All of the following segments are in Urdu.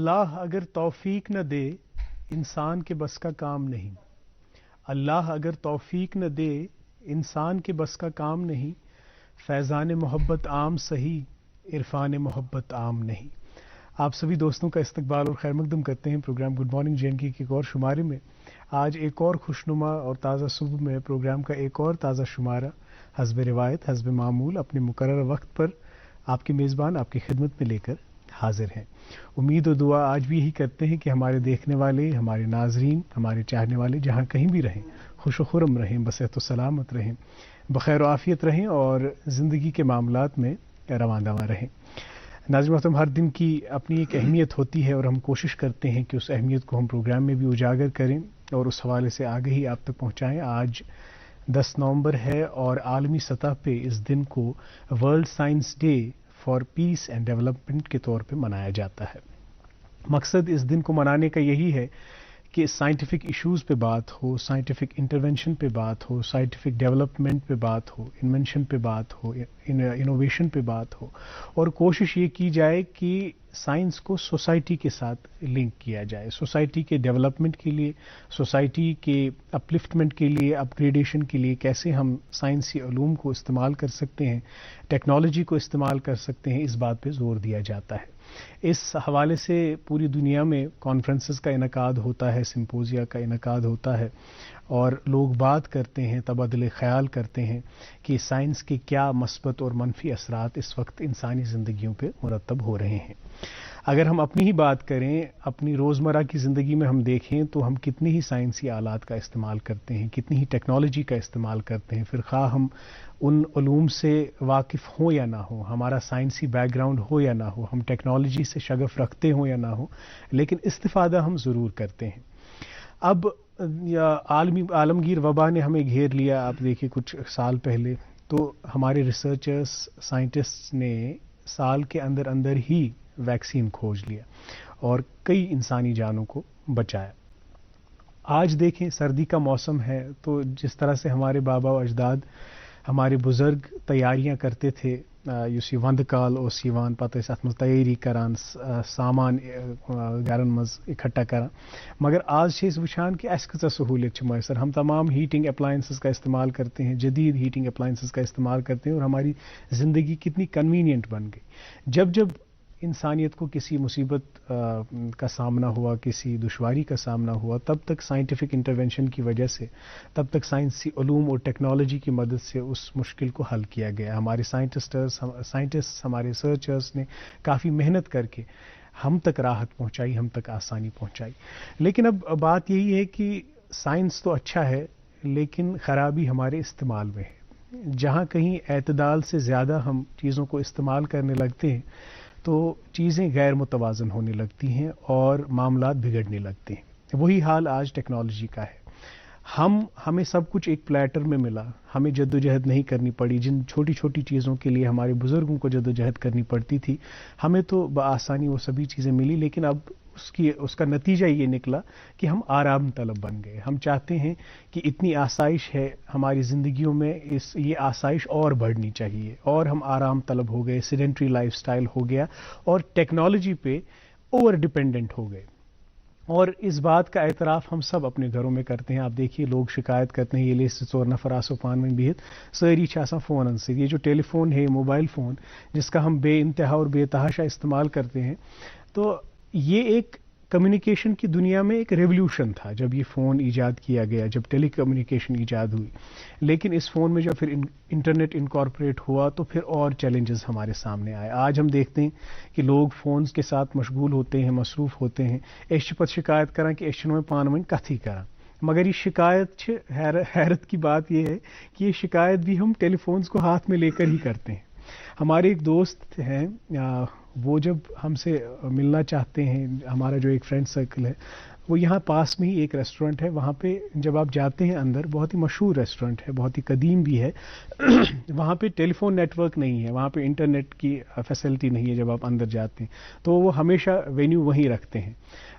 اللہ اگر توفیق نہ دے انسان کے بس کا کام نہیں. اللہ اگر توفیق نہ دے انسان کے بس کا کام نہیں. فیضان محبت عام سہی عرفان محبت عام نہیں. آپ سبھی دوستوں کا استقبال اور خیر مقدم کرتے ہیں programme good Morning J and K ایک اور شمارے میں. آج ایک اور خوشنما اور تازہ صبح میں پروگرام کا ایک اور تازہ شمارہ حسب روایت حسب معمول اپنے مقررہ وقت پر آپ کے میزبان آپ کی خدمت میں لے کر حاضر ہیں. امید و دعا آج بھی یہی کرتے ہیں کہ ہمارے دیکھنے والے، ہمارے ناظرین، ہمارے چاہنے والے جہاں کہیں بھی رہیں خوش و خرم رہیں، بصحت و سلامت رہیں، بخیر و عافیت رہیں اور زندگی کے معاملات میں رواں دواں رہیں. ناظرین محترم، ہر دن کی اپنی ایک اہمیت ہوتی ہے اور ہم کوشش کرتے ہیں کہ اس اہمیت کو ہم پروگرام میں بھی اجاگر کریں اور اس حوالے سے آگے ہی آپ تک پہنچائیں. آج 10 نومبر ہے اور عالمی سطح پہ اس دن کو world science day for piece and development کے طور پہ منایا جاتا ہے. مقصد اس دن کو منانے کا یہی ہے کہ سائنٹیفک ایشوز پہ بات ہو، سائنٹیفک انٹرونشن پہ بات ہو، سائنٹیفک ڈیولپمنٹ پہ بات ہو، انوینشن پہ بات ہو، انوویشن پہ بات ہو، اور کوشش یہ کی جائے کہ سائنس کو سوسائٹی کے ساتھ لنک کیا جائے. سوسائٹی کے ڈیولپمنٹ کے لیے، سوسائٹی کے اپلفٹمنٹ کے لیے، اپ گریڈیشن کے لیے کیسے ہم سائنسی علوم کو استعمال کر سکتے ہیں، ٹیکنالوجی کو استعمال کر سکتے ہیں، اس بات پہ زور دیا جاتا ہے. اس حوالے سے پوری دنیا میں کانفرنسز کا انعقاد ہوتا ہے، سمپوزیا کا انعقاد ہوتا ہے اور لوگ بات کرتے ہیں، تبادلہ خیال کرتے ہیں کہ سائنس کے کیا مثبت اور منفی اثرات اس وقت انسانی زندگیوں پہ مرتب ہو رہے ہیں. اگر ہم اپنی ہی بات کریں، اپنی روزمرہ کی زندگی میں ہم دیکھیں تو ہم کتنی ہی سائنسی آلات کا استعمال کرتے ہیں، کتنی ہی ٹیکنالوجی کا استعمال کرتے ہیں، پھر خواہ ہم ان علوم سے واقف ہوں یا نہ ہوں، ہمارا سائنسی بیک گراؤنڈ ہو یا نہ ہو، ہم ٹیکنالوجی سے شغف رکھتے ہوں یا نہ ہو، لیکن استفادہ ہم ضرور کرتے ہیں. اب عالمگیر وبا نے ہمیں گھیر لیا. آپ دیکھیں کچھ سال پہلے تو ہمارے ریسرچرز، سائنٹسٹ نے سال کے اندر اندر ہی ویکسین کھوج لیا اور کئی انسانی جانوں کو بچایا. آج دیکھیں سردی کا موسم ہے تو جس طرح سے ہمارے بابا و اجداد، ہمارے بزرگ تیاریاں کرتے تھے، یُس یہ وندٕ کال اوس یِوان پتہٕ ٲسۍ اَتھ منٛز تیٲری کران، سامان گرن منٛز اکٹھا کران. مگر آج چھِ أسۍ وٕچھان کہ اَسہِ کۭژاہ سہولیت چھِ میسر. ہم تمام ہیٹنگ اپلائنسز کا استعمال کرتے ہیں، جدید ہیٹنگ اپلائنسز کا استعمال کرتے ہیں اور ہماری زندگی کتنی کنوینئنٹ بن گئی. جب انسانیت کو کسی مصیبت کا سامنا ہوا، کسی دشواری کا سامنا ہوا، تب تک سائنٹیفک انٹرونشن کی وجہ سے، تب تک سائنسی علوم اور ٹیکنالوجی کی مدد سے اس مشکل کو حل کیا گیا. ہمارے سائنٹسٹ، ہمارے ریسرچرز نے کافی محنت کر کے ہم تک راحت پہنچائی، ہم تک آسانی پہنچائی. لیکن اب بات یہی ہے کہ سائنس تو اچھا ہے لیکن خرابی ہمارے استعمال میں ہے. جہاں کہیں اعتدال سے زیادہ ہم چیزوں کو استعمال کرنے لگتے ہیں تو چیزیں غیر متوازن ہونے لگتی ہیں اور معاملات بگڑنے لگتے ہیں. وہی حال آج ٹیکنالوجی کا ہے. ہمیں سب کچھ ایک پلیٹر میں ملا، ہمیں جدوجہد نہیں کرنی پڑی. جن چھوٹی چھوٹی چیزوں کے لیے ہمارے بزرگوں کو جدوجہد کرنی پڑتی تھی، ہمیں تو بآسانی وہ سبھی چیزیں ملی. لیکن اب اس کا نتیجہ یہ نکلا کہ ہم آرام طلب بن گئے. ہم چاہتے ہیں کہ اتنی آسائش ہے ہماری زندگیوں میں، یہ آسائش اور بڑھنی چاہیے، اور ہم آرام طلب ہو گئے، سیڈنٹری لائف سٹائل ہو گیا اور ٹیکنالوجی پہ اوور ڈیپینڈنٹ ہو گئے. اور اس بات کا اعتراف ہم سب اپنے گھروں میں کرتے ہیں. آپ دیکھیے لوگ شکایت کرتے ہیں یہ لے ژور نفر آسو پانویں بہت ساری چھِ آسان فونن سے. یہ جو ٹیلی فون ہے، موبائل فون، جس کا ہم بے انتہا اور بے تحاشا استعمال کرتے ہیں، تو یہ ایک کمیونیکیشن کی دنیا میں ایک ریولیوشن تھا جب یہ فون ایجاد کیا گیا، جب ٹیلی کمیونیکیشن ایجاد ہوئی. لیکن اس فون میں جب پھر انٹرنیٹ انکارپوریٹ ہوا تو پھر اور چیلنجز ہمارے سامنے آئے. آج ہم دیکھتے ہیں کہ لوگ فونز کے ساتھ مشغول ہوتے ہیں، مصروف ہوتے ہیں. اس پتہ شکایت کران کہ اس چھنہٕ پانہٕ ؤنۍ کتھٕے کران. مگر یہ شکایت حیرت کی بات یہ ہے کہ یہ شکایت بھی ہم ٹیلی فونز کو ہاتھ میں لے کر ہی کرتے ہیں. ہمارے ایک دوست ہیں، وہ جب ہم سے ملنا چاہتے ہیں، ہمارا جو ایک فرینڈ سرکل ہے، وہ یہاں پاس میں ہی ایک ریسٹورنٹ ہے، وہاں پہ جب آپ جاتے ہیں اندر، بہت ہی مشہور ریسٹورنٹ ہے، بہت ہی قدیم بھی ہے. وہاں پہ ٹیلی فون نیٹ ورک نہیں ہے، وہاں پہ انٹرنیٹ کی فیسلٹی نہیں ہے. جب آپ اندر جاتے ہیں تو وہ ہمیشہ وینیو وہیں رکھتے ہیں.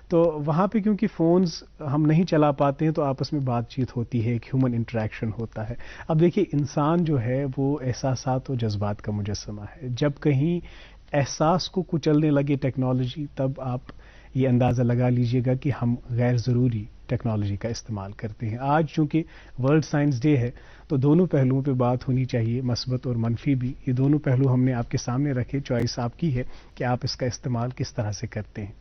تو وہاں پہ کیونکہ فونز ہم نہیں چلا پاتے ہیں تو آپس میں بات چیت ہوتی ہے، ایک ہیومن انٹریکشن ہوتا ہے. اب دیکھیے انسان جو ہے وہ احساسات و جذبات کا مجسمہ ہے. جب کہیں احساس کو کچلنے لگے ٹیکنالوجی، تب آپ یہ اندازہ لگا لیجئے گا کہ ہم غیر ضروری ٹیکنالوجی کا استعمال کرتے ہیں. آج چونکہ ورلڈ سائنس ڈے ہے تو دونوں پہلوؤں پہ بات ہونی چاہیے, مثبت اور منفی بھی. یہ دونوں پہلو ہم نے آپ کے سامنے رکھے, چوائس آپ کی ہے کہ آپ اس کا استعمال کس طرح سے کرتے ہیں.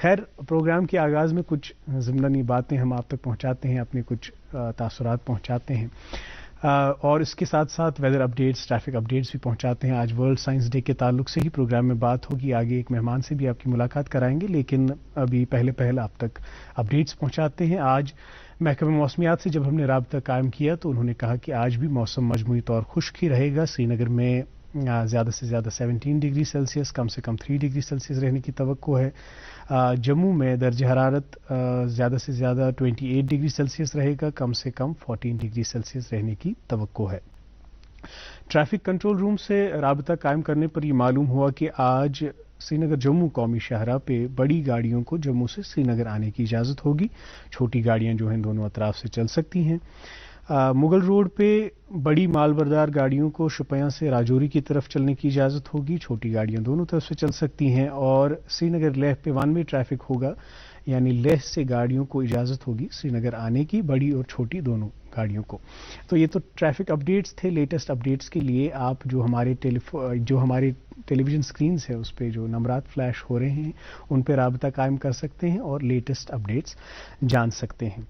خیر, پروگرام کے آغاز میں کچھ ضمنی باتیں ہم آپ تک پہنچاتے ہیں, اپنے کچھ تاثرات پہنچاتے ہیں, اور اس کے ساتھ ساتھ ویدر اپڈیٹس, ٹریفک اپڈیٹس بھی پہنچاتے ہیں. آج ورلڈ سائنس ڈے کے تعلق سے ہی پروگرام میں بات ہوگی. آگے ایک مہمان سے بھی آپ کی ملاقات کرائیں گے, لیکن ابھی پہلے آپ تک اپڈیٹس پہنچاتے ہیں. آج محکمہ موسمیات سے جب ہم نے رابطہ قائم کیا تو انہوں نے کہا کہ آج بھی موسم مجموعی طور خشک ہی رہے گا. سری نگر میں زیادہ سے زیادہ 17 ڈگری سیلسیس, کم سے کم 3 ڈگری سیلسیس رہنے کی توقع ہے. جموں میں درجہ حرارت زیادہ سے زیادہ 28 ڈگری سیلسیس رہے گا, کم سے کم 14 ڈگری سیلسیس رہنے کی توقع ہے. ٹریفک کنٹرول روم سے رابطہ قائم کرنے پر یہ معلوم ہوا کہ آج سری نگر جموں قومی شاہراہ پہ بڑی گاڑیوں کو جموں سے سری نگر آنے کی اجازت ہوگی. چھوٹی گاڑیاں جو ہیں دونوں اطراف سے چل سکتی ہیں. مغل روڈ پہ بڑی مال بردار گاڑیوں کو شوپیاں سے راجوری کی طرف چلنے کی اجازت ہوگی. چھوٹی گاڑیاں دونوں طرف سے چل سکتی ہیں. اور سری نگر لیہ پہ ون وے ٹریفک ہوگا, یعنی لیہ سے گاڑیوں کو اجازت ہوگی سری نگر آنے کی, بڑی اور چھوٹی دونوں گاڑیوں کو. تو یہ تو ٹریفک اپڈیٹس تھے. لیٹسٹ اپڈیٹس کے لیے آپ جو ہمارے ٹیلی ویژن سکرینز ہے اس پہ جو نمبرات فلیش ہو رہے ہیں ان پہ رابطہ قائم کر سکتے ہیں اور لیٹسٹ اپڈیٹس جان سکتے ہیں.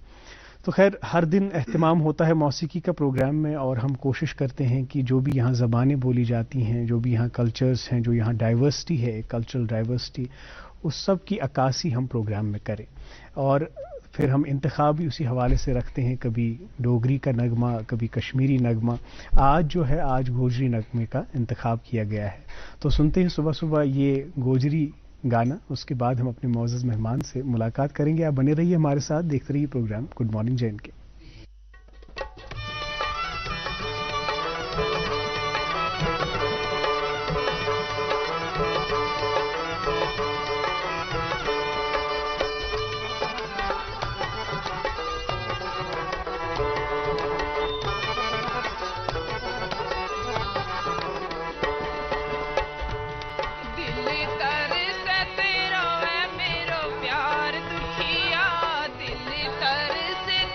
تو خیر, ہر دن اہتمام ہوتا ہے موسیقی کا پروگرام میں, اور ہم کوشش کرتے ہیں کہ جو بھی یہاں زبانیں بولی جاتی ہیں, جو بھی یہاں کلچرز ہیں, جو یہاں ڈائیورسٹی ہے, کلچرل ڈائیورسٹی, اس سب کی عکاسی ہم پروگرام میں کریں. اور پھر ہم انتخاب بھی اسی حوالے سے رکھتے ہیں, کبھی ڈوگری کا نغمہ, کبھی کشمیری نغمہ. آج جو ہے آج گوجری نغمے کا انتخاب کیا گیا ہے. تو سنتے ہیں صبح صبح یہ گوجری گانا, اس کے بعد ہم اپنے معزز مہمان سے ملاقات کریں گے. آپ بنے رہیے ہمارے ساتھ, دیکھتے رہیے programme good Morning J and K.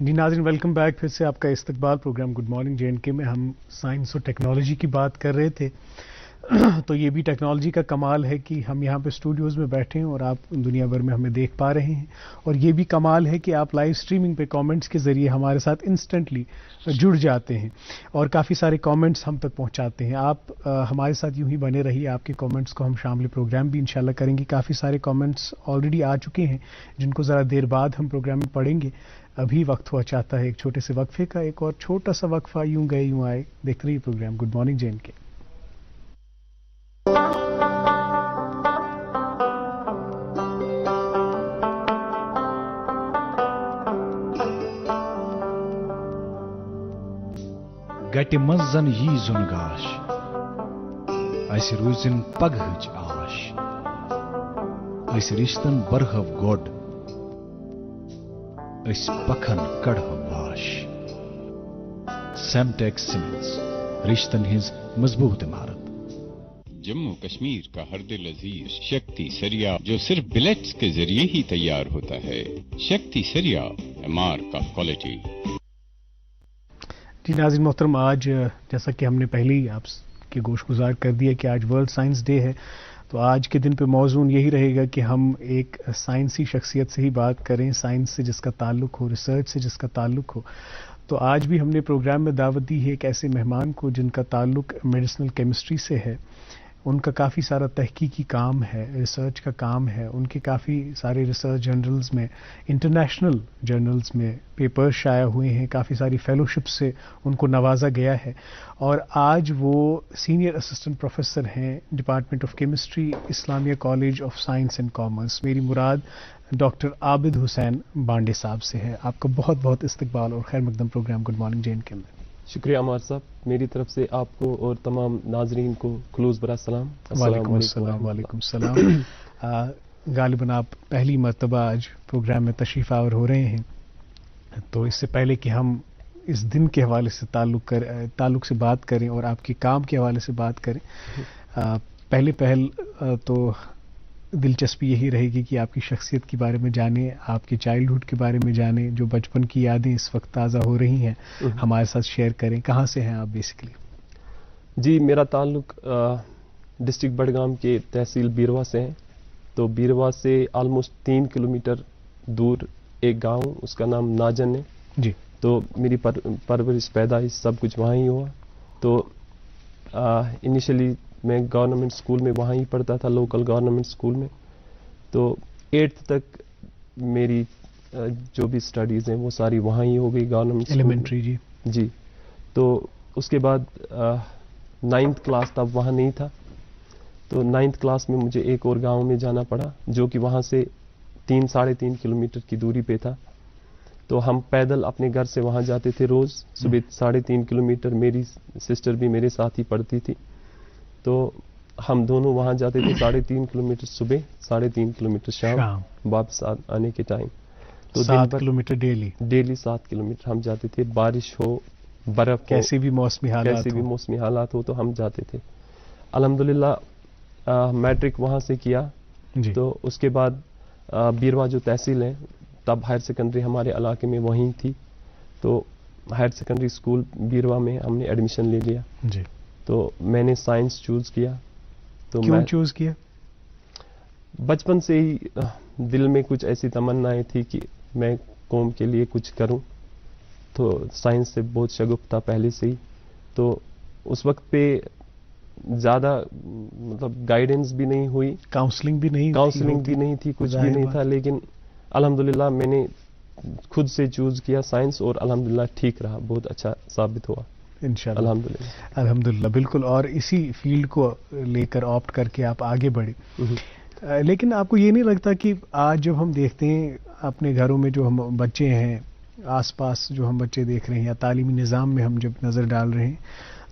جی ناظرین، ویلکم بیک، پھر سے آپ کا استقبال پروگرام گڈ مارننگ JNK میں. ہم سائنس اور ٹیکنالوجی کی بات کر رہے تھے. تو یہ بھی ٹیکنالوجی کا کمال ہے کہ ہم یہاں پہ اسٹوڈیوز میں بیٹھے ہیں اور آپ دنیا بھر میں ہمیں دیکھ پا رہے ہیں. اور یہ بھی کمال ہے کہ آپ لائیو اسٹریمنگ پہ کامنٹس کے ذریعے ہمارے ساتھ انسٹنٹلی جڑ جاتے ہیں اور کافی سارے کامنٹس ہم تک پہنچاتے ہیں. آپ ہمارے ساتھ یوں ہی بنے رہیے. آپ کے کامنٹس کو ہم شامل پروگرام بھی انشاءاللہ کریں گے. کافی سارے کامنٹس آلریڈی آ چکے ہیں جن کو ذرا دیر بعد ہم پروگرام میں پڑھیں گے. ابھی وقت ہوا چاہتا ہے ایک چھوٹے سے وقفے کا. ایک اور چھوٹا سا وقفہ، یوں گئے یوں آئے. دیکھ رہیے پروگرام گڈ مارننگ JNK. گٹہِ منٛز زن یی زُن گاش، اسہِ روٗزِن پگہٕچ آش. أسۍ رِشتن برہو گۄڈ، أسۍ پکھن کڑہو واش. سیمٹیک سیمنٹس، رشتن ہٕنٛز مضبوط عمارت. جموں کشمیر کا ہر دل عزیز شکتی سریا جو صرف بلیٹس کے ذریعے ہی تیار ہوتا ہے. شکتی سریا MR کا کوالٹی. جی ناظرین محترم، آج جیسا کہ ہم نے پہلے ہی آپ کے گوش گزار کر دیا کہ آج ورلڈ سائنس ڈے ہے، تو آج کے دن پہ موضوع یہی رہے گا کہ ہم ایک سائنسی شخصیت سے ہی بات کریں، سائنس سے جس کا تعلق ہو، ریسرچ سے جس کا تعلق ہو. تو آج بھی ہم نے پروگرام میں دعوت دی ہے ایک ایسے مہمان کو جن کا تعلق میڈیسنل کیمسٹری سے ہے. ان کا کافی سارا تحقیقی کام ہے، ریسرچ کا کام ہے. ان کے کافی سارے ریسرچ جرنلز میں، انٹرنیشنل جرنلز میں پیپرز شائع ہوئے ہیں. کافی ساری فیلوشپ سے ان کو نوازا گیا ہے. اور آج وہ سینئر اسسٹنٹ پروفیسر ہیں department of chemistry, Islamia college of science and commerce. میری مراد ڈاکٹر عابد حسین بانڈے صاحب سے ہے. آپ کا بہت بہت استقبال اور خیر مقدم پروگرام گڈ مارننگ JNK میں. شکریہ عمار صاحب. میری طرف سے آپ کو اور تمام ناظرین کو خلوص برا سلام. وعلیکم السلام. وعلیکم السلام. غالباً آپ پہلی مرتبہ آج پروگرام میں تشریف آور ہو رہے ہیں، تو اس سے پہلے کہ ہم اس دن کے حوالے سے تعلق سے بات کریں اور آپ کے کام کے حوالے سے بات کریں، پہل تو دلچسپی یہی رہے گی کہ آپ کی شخصیت کے بارے میں جانیں، آپ کی چائلڈہڈ کے بارے میں جانیں، جو بچپن کی یادیں اس وقت تازہ ہو رہی ہیں ہمارے ساتھ شیئر کریں. کہاں سے ہیں آپ بیسیکلی؟ جی، میرا تعلق ڈسٹرکٹ بڈگام کے تحصیل بیروا سے ہے. تو بیروا سے آلموسٹ 3 کلومیٹر دور ایک گاؤں، اس کا نام ناجن ہے. جی. تو میری پرورش، پیدائش سب کچھ وہاں ہی ہوا. تو انیشلی میں گورنمنٹ اسکول میں وہاں ہی پڑھتا تھا، لوکل گورنمنٹ اسکول میں. تو 8th تک میری جو بھی اسٹڈیز ہیں وہ ساری وہاں ہی ہو گئی گورنمنٹ ایلیمنٹری. جی. تو اس کے بعد 9th کلاس تب وہاں نہیں تھا. تو 9th کلاس میں مجھے ایک اور گاؤں میں جانا پڑا جو کہ وہاں سے 3-3.5 کلومیٹر کی دوری پہ تھا. تو ہم پیدل اپنے گھر سے وہاں جاتے تھے روز صبح 3.5 کلومیٹر. میری سسٹر بھی میرے ساتھ ہی پڑھتی تھی. تو ہم دونوں وہاں جاتے تھے 3.5 کلومیٹر صبح، 3.5 کلومیٹر شام، واپس آنے کے ٹائم. تو 7 کلومیٹر ڈیلی 7 کلومیٹر ہم جاتے تھے. بارش ہو، برف ہو، کیسے بھی موسمی حالات ہو تو ہم جاتے تھے. الحمدللہ میٹرک وہاں سے کیا. جی. تو اس کے بعد بیروا جو تحصیل ہے، تب ہائر سیکنڈری ہمارے علاقے میں وہیں تھی. تو ہائر سیکنڈری اسکول بیروا میں ہم نے ایڈمیشن لے لیا. جی. تو میں نے سائنس چوز کیا. تو کیوں چوز کیا؟ بچپن سے ہی دل میں کچھ ایسی تمنائیں تھی کہ میں قوم کے لیے کچھ کروں. تو سائنس سے بہت شغف تھا پہلے سے ہی. تو اس وقت پہ زیادہ مطلب گائیڈنس بھی نہیں ہوئی، کاؤنسلنگ بھی نہیں تھی، کچھ بھی نہیں تھا. لیکن الحمدللہ میں نے خود سے چوز کیا سائنس اور الحمدللہ ٹھیک رہا، بہت اچھا ثابت ہوا انشاءاللہ. الحمدللہ. بالکل. اور اسی فیلڈ کو لے کر آپٹ کر کے آپ آگے بڑھے. لیکن آپ کو یہ نہیں لگتا کہ آج جب ہم دیکھتے ہیں اپنے گھروں میں جو ہم بچے ہیں، آس پاس جو ہم بچے دیکھ رہے ہیں، یا تعلیمی نظام میں ہم جب نظر ڈال رہے ہیں،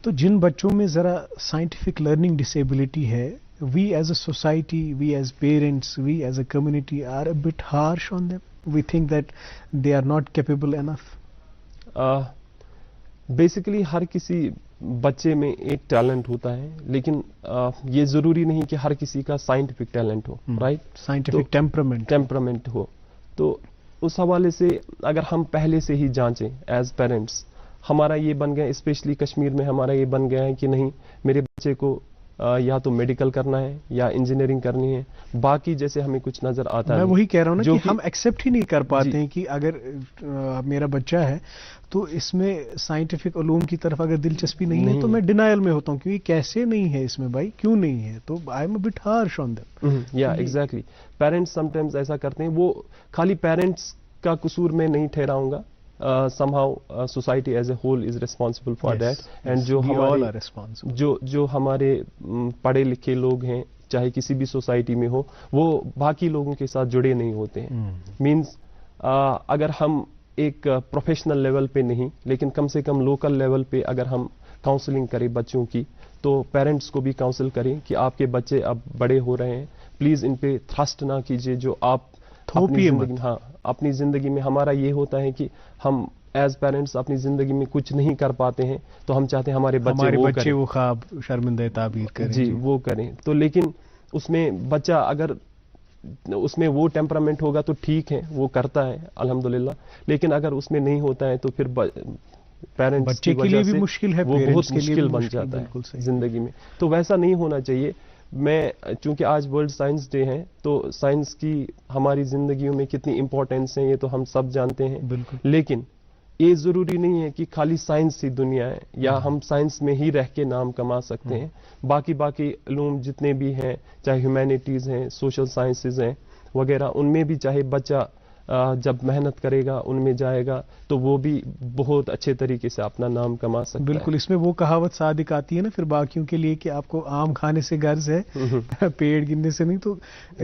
تو جن بچوں میں ذرا سائنٹیفک لرننگ ڈسیبلٹی ہے، we as a society, we as parents, we as a community are a bit harsh on them. We think that they are not capable enough. Basically ہر کسی بچے میں ایک ٹیلنٹ ہوتا ہے، لیکن یہ ضروری نہیں کہ ہر کسی کا سائنٹیفک ٹیلنٹ ہو، رائٹ؟ سائنٹیفک ٹیمپرامنٹ ہو. تو اس حوالے سے اگر ہم پہلے سے ہی جانچیں ایز پیرنٹس، ہمارا یہ بن گیا اسپیشلی کشمیر میں ہمارا یہ بن گیا ہے کہ نہیں میرے بچے کو یا تو میڈیکل کرنا ہے یا انجینئرنگ کرنی ہے، باقی جیسے ہمیں کچھ نظر آتا ہے. میں وہی کہہ رہا ہوں نا جو کہ ہم ایکسیپٹ ہی نہیں کر پاتے ہیں کہ اگر میرا بچہ ہے تو اس میں سائنٹیفک علوم کی طرف اگر دلچسپی نہیں ہے تو میں ڈینائل میں ہوتا ہوں کہ کیسے نہیں ہے اس میں بھائی، کیوں نہیں ہے، تو I am a bit harsh on them. یا ایگزیکٹلی پیرنٹس سم ٹائمز ایسا کرتے ہیں، وہ خالی پیرنٹس کا قصور میں نہیں ٹھہراؤں گا، somehow society as a whole is responsible for that. And جو ہمارے پڑھے لکھے لوگ ہیں چاہے کسی بھی سوسائٹی میں ہو، وہ باقی لوگوں کے ساتھ جڑے نہیں ہوتے ہیں. مینس اگر ہم ایک پروفیشنل لیول پہ نہیں لیکن کم سے کم لوکل لیول پہ اگر ہم کاؤنسلنگ کریں بچوں کی، تو پیرنٹس کو بھی کاؤنسل کریں کہ آپ کے بچے اب بڑے ہو رہے ہیں، پلیز ان پہ تھرسٹ نہ کیجیے جو آپ اپنی زندگی میں. ہمارا یہ ہوتا ہے کہ ہم ایز پیرنٹس اپنی زندگی میں کچھ نہیں کر پاتے ہیں تو ہم چاہتے ہیں ہمارے بچے وہ خواب شرمندہ تعبیر کریں. جی وہ کریں. تو لیکن اس میں بچہ اگر اس میں وہ ٹیمپرامنٹ ہوگا تو ٹھیک ہے، وہ کرتا ہے الحمدللہ، لیکن اگر اس میں نہیں ہوتا ہے تو پھر پیرنٹس بچے کے لیے بھی مشکل ہے، وہ بہت مشکل بن جاتا ہے زندگی میں. تو ویسا نہیں ہونا چاہیے. میں چونکہ آج ورلڈ سائنس ڈے ہے تو سائنس کی ہماری زندگیوں میں کتنی امپورٹینس ہے یہ تو ہم سب جانتے ہیں. لیکن یہ ضروری نہیں ہے کہ خالی سائنس ہی دنیا ہے یا ہم سائنس میں ہی رہ کے نام کما سکتے ہیں. باقی علوم جتنے بھی ہیں، چاہے ہیومینٹیز ہیں، سوشل سائنسز ہیں وغیرہ، ان میں بھی چاہے بچہ جب محنت کرے گا ان میں جائے گا تو وہ بھی بہت اچھے طریقے سے اپنا نام کما سکتا ہے. بالکل. اس میں وہ کہاوت صادق آتی ہے نا پھر باقیوں کے لیے کہ آپ کو آم کھانے سے غرض ہے پیڑ گننے سے نہیں. تو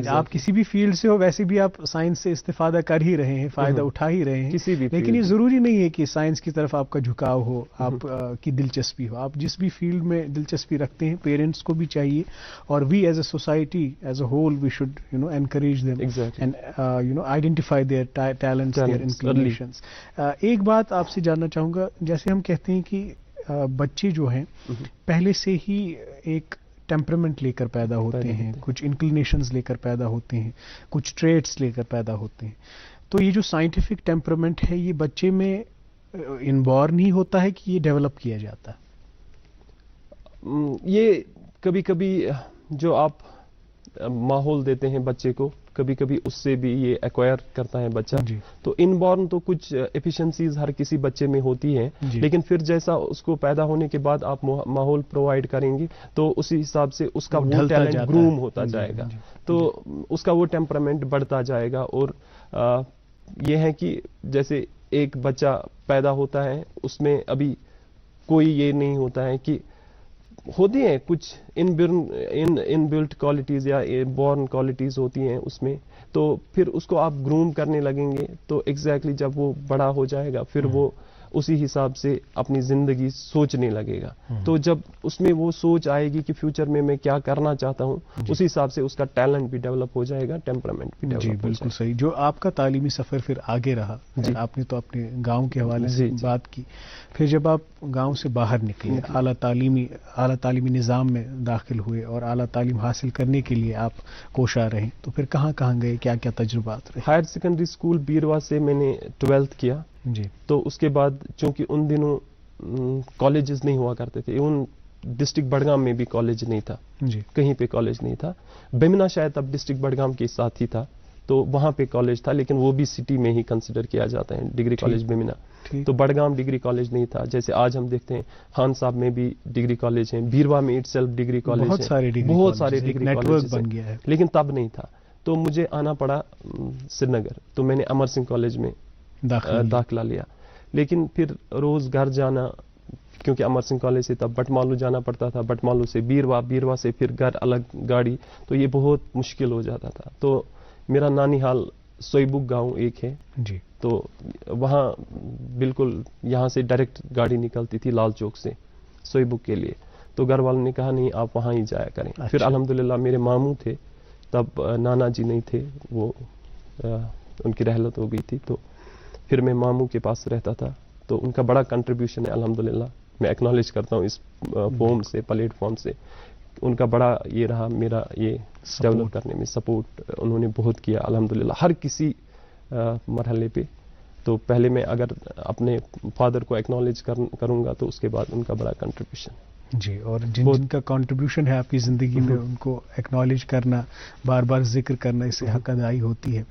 آپ کسی بھی فیلڈ سے ہو ویسے بھی آپ سائنس سے استفادہ کر ہی رہے ہیں، فائدہ اٹھا ہی رہے ہیں کسی بھی، لیکن یہ ضروری نہیں ہے کہ سائنس کی طرف آپ کا جھکاؤ ہو، آپ کی دلچسپی ہو. آپ جس بھی فیلڈ میں دلچسپی رکھتے ہیں پیرنٹس کو بھی چاہیے، اور we as a society as a whole we should encourage them and identify their talent. ایک بات آپ سے جاننا چاہوں گا، جیسے ہم کہتے ہیں کہ بچے جو ہیں پہلے سے ہی ایک ٹیمپرمنٹ لے کر پیدا ہوتے ہیں، کچھ انکلینیشنز لے کر پیدا ہوتے ہیں، کچھ ٹریٹس لے کر پیدا ہوتے ہیں. تو یہ جو سائنٹیفک ٹیمپرمنٹ ہے یہ بچے میں انبورن ہی ہوتا ہے کہ یہ ڈیولپ کیا جاتا ہے؟ یہ کبھی کبھی جو آپ ماحول دیتے ہیں بچے کو، کبھی کبھی اس سے بھی یہ ایکوائر کرتا ہے بچہ. تو ان بورن تو کچھ ایفیشنسیز ہر کسی بچے میں ہوتی ہیں، لیکن پھر جیسا اس کو پیدا ہونے کے بعد آپ ماحول پرووائڈ کریں گے تو اسی حساب سے اس کا وہ ٹیلنٹ گروم ہوتا جائے گا، تو اس کا وہ ٹیمپرامنٹ بڑھتا جائے گا. اور یہ ہے کہ جیسے ایک بچہ پیدا ہوتا ہے اس میں ابھی کوئی یہ نہیں ہوتا ہے کہ ہوتی ہیں کچھ ان بلٹ کوالٹیز یا بورن کوالٹیز ہوتی ہیں اس میں، تو پھر اس کو آپ گروم کرنے لگیں گے تو ایگزیکٹلی جب وہ بڑا ہو جائے گا پھر وہ اسی حساب سے اپنی زندگی سوچنے لگے گا. تو جب اس میں وہ سوچ آئے گی کہ فیوچر میں میں کیا کرنا چاہتا ہوں، اس حساب سے اس کا ٹیلنٹ بھی ڈیولپ ہو جائے گا، ٹیمپرامنٹ بھی ڈیولپ ہو جائے گا. بالکل صحیح. جو آپ کا تعلیمی سفر پھر آگے رہا، آپ نے تو اپنے گاؤں کے حوالے سے بات کی، پھر جب آپ گاؤں سے باہر نکلے، اعلیٰ تعلیمی نظام میں داخل ہوئے اور اعلیٰ تعلیم حاصل کرنے کے لیے آپ کوشاں رہے، تو پھر کہاں گئے، کیا کیا تجربات رہے؟ ہائر سیکنڈری اسکول بیروا سے میں نے 12th کیا. تو اس کے بعد چونکہ ان دنوں کالجز نہیں ہوا کرتے تھے، ایون ڈسٹرکٹ بڑگام میں بھی کالج نہیں تھا، کہیں پہ کالج نہیں تھا. بیمنا شاید اب ڈسٹرکٹ بڑگام کے ساتھ ہی تھا تو وہاں پہ کالج تھا، لیکن وہ بھی سٹی میں ہی کنسیڈر کیا جاتا ہے ڈگری کالج بیمنا. تو بڑگام ڈگری کالج نہیں تھا. جیسے آج ہم دیکھتے ہیں خان صاحب میں بھی ڈگری کالج ہیں، بیروا میں اٹ سیلف ڈگری کالج ہے، بہت سارے ڈگری کالج بن گیا ہے، لیکن تب نہیں تھا. تو مجھے آنا پڑا سری نگر، تو میں نے امر سنگھ کالج میں داخلہ لیا. لیکن پھر روز گھر جانا، کیونکہ امر سنگھ کالج سے تب بٹمالو جانا پڑتا تھا، بٹمالو سے بیروا سے پھر گھر الگ گاڑی، تو یہ بہت مشکل ہو جاتا تھا. تو میرا نانی حال سوئیبک گاؤں ایک ہے، تو وہاں بالکل یہاں سے ڈائریکٹ گاڑی نکلتی تھی لال چوک سے سوئیبک کے لیے. تو گھر والوں نے کہا نہیں آپ وہاں ہی جایا کریں. پھر الحمدللہ میرے ماموں تھے تب، نانا جی نہیں تھے، وہ ان کی رحلت ہو گئی تھی، تو پھر میں ماموں کے پاس رہتا تھا. تو ان کا بڑا کنٹریبیوشن ہے الحمدللہ، میں ایکنالج کرتا ہوں اس فارم سے، پلیٹ فارم سے. ان کا بڑا یہ رہا میرا یہ ڈیولپ کرنے میں سپورٹ، انہوں نے بہت کیا الحمدللہ. ہر کسی مرحلے پہ. تو پہلے میں اگر اپنے فادر کو ایکنالج کروں گا تو اس کے بعد ان کا بڑا کنٹریبیوشن. جی, اور جن کا کنٹریبیوشن ہے آپ کی زندگی میں ان کو ایکنالج کرنا, بار بار ذکر کرنا, اس سے حق ادائی ہوتی ہے.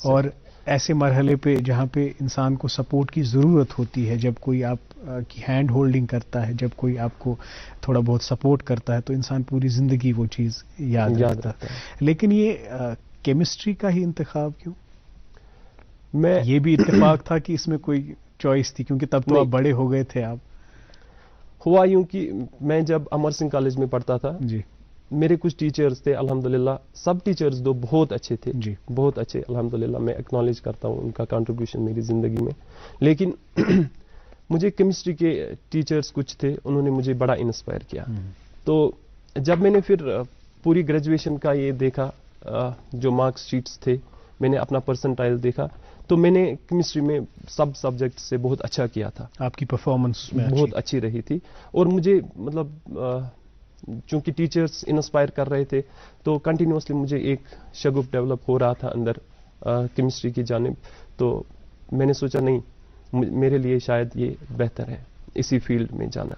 اور ایسے مرحلے پہ جہاں پہ انسان کو سپورٹ کی ضرورت ہوتی ہے, جب کوئی آپ کی ہینڈ ہولڈنگ کرتا ہے, جب کوئی آپ کو تھوڑا بہت سپورٹ کرتا ہے, تو انسان پوری زندگی وہ چیز یاد رکھتا ہے. لیکن یہ کیمسٹری کا ہی انتخاب کیوں؟ یہ بھی اتفاق تھا کہ اس میں کوئی چوائس تھی, کیونکہ تب تو آپ بڑے ہو گئے تھے. آپ ہوا یوں کہ میں جب امر سنگھ کالج میں پڑھتا تھا, جی, میرے کچھ ٹیچرز تھے الحمدللہ, سب ٹیچرز دو بہت اچھے تھے, جی, بہت اچھے الحمدللہ. میں ایکنالج کرتا ہوں ان کا کنٹریبیوشن میری زندگی میں. لیکن مجھے کیمسٹری کے ٹیچرز کچھ تھے, انہوں نے مجھے بڑا انسپائر کیا. تو جب میں نے پھر پوری گریجویشن کا یہ دیکھا, جو مارکس شیٹس تھے, میں نے اپنا پرسنٹائل دیکھا, تو میں نے کیمسٹری میں سب سبجیکٹ سے بہت اچھا کیا تھا. آپ کی پرفارمنس میں بہت اچھی رہی تھی. اور مجھے مطلب چونکہ ٹیچرز انسپائر کر رہے تھے, تو کنٹینیوسلی مجھے ایک شغف ڈیولپ ہو رہا تھا اندر کیمسٹری کی جانب. تو میں نے سوچا نہیں, میرے لیے شاید یہ بہتر ہے اسی فیلڈ میں جانا.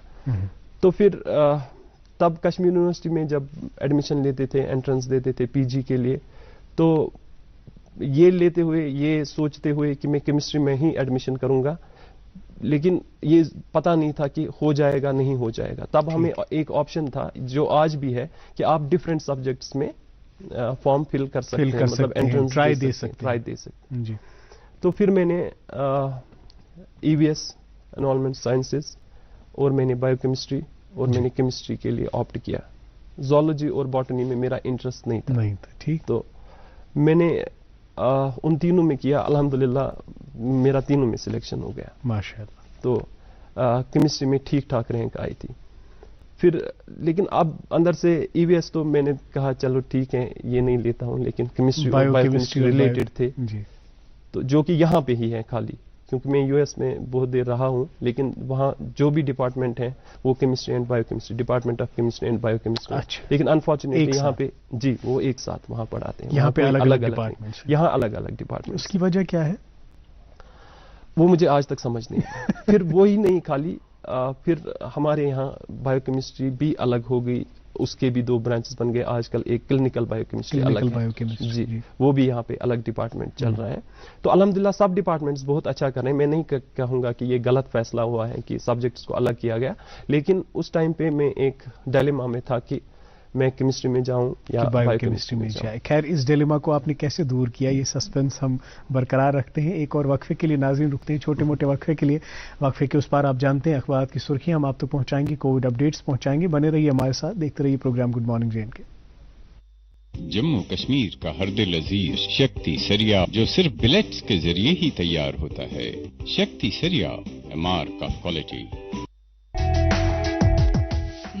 تو پھر تب کشمیر یونیورسٹی میں جب ایڈمیشن لیتے تھے, انٹرنس دیتے تھے پی جی کے لیے, تو یہ لیتے ہوئے, یہ سوچتے ہوئے کہ میں کیمسٹری میں ہی ایڈمیشن کروں گا, لیکن یہ پتہ نہیں تھا کہ ہو جائے گا نہیں ہو جائے گا. تب ہمیں ایک آپشن تھا جو آج بھی ہے کہ آپ ڈفرینٹ سبجیکٹس میں فارم فل کر سکتے ہیں, مطلب انٹرنس ٹرائی دے سکتے ہیں. تو پھر میں نے ای وی ایس انوائرمنٹ سائنسز, اور میں نے بایو کیمسٹری, اور میں نے کیمسٹری کے لیے آپٹ کیا. زولوجی اور باٹنی میں میرا انٹرسٹ نہیں تھا. ٹھیک. تو میں نے ان تینوں میں کیا, الحمدللہ میرا تینوں میں سلیکشن ہو گیا ماشاء اللہ. تو کیمسٹری میں ٹھیک ٹھاک رینک آئی تھی. پھر لیکن اب اندر سے ای وی ایس تو میں نے کہا چلو ٹھیک ہے یہ نہیں لیتا ہوں, لیکن کیمسٹری اور بایو کیمسٹری ریلیٹڈ تھے, تو جو کہ یہاں پہ ہی ہے خالی, کیونکہ میں یو ایس میں بہت دیر رہا ہوں, لیکن وہاں جو بھی ڈپارٹمنٹ ہیں وہ chemistry and bio chemistry, department of chemistry and bio chemistry. لیکن انفارچونیٹلی یہاں پہ جی وہ ایک ساتھ وہاں پڑھاتے ہیں, یہاں پہ الگ الگ ڈپارٹمنٹ, یہاں الگ الگ ڈپارٹمنٹ. اس کی وجہ کیا ہے وہ مجھے آج تک سمجھ نہیں آیا. پھر وہی نہیں خالی, پھر ہمارے یہاں بایو کیمسٹری بھی الگ ہو گئی, اس کے بھی 2 برانچز بن گئے آج کل. ایک کلینکل بایو کیمسٹری الگ ہے, جی وہ بھی یہاں پہ الگ ڈپارٹمنٹ چل رہا ہے. تو الحمدللہ سب ڈپارٹمنٹس بہت اچھا کر رہے ہیں. میں نہیں کہوں گا کہ یہ غلط فیصلہ ہوا ہے کہ سبجیکٹس کو الگ کیا گیا, لیکن اس ٹائم پہ میں ایک ڈائلیما میں تھا کہ میں کیمسٹری میں جاؤں یا بایو کیمسٹری میں جاؤں. خیر, اس ڈیلیما کو آپ نے کیسے دور کیا, یہ سسپینس ہم برقرار رکھتے ہیں. ایک اور وقفے کے لیے ناظرین رکتے ہیں, چھوٹے موٹے وقفے کے لیے. وقفے کے اس پار آپ جانتے ہیں اخبارات کی سرخیاں ہم آپ تک پہنچائیں گے, کووڈ اپڈیٹس پہنچائیں گے. بنے رہیے ہمارے ساتھ, دیکھتے رہیے programme good Morning J and K. Jammu Kashmir کا ہر دل عزیز شکتی سریا جو صرف بلیٹس کے ذریعے ہی تیار ہوتا ہے. شکتی سریا MR کا کوالٹی.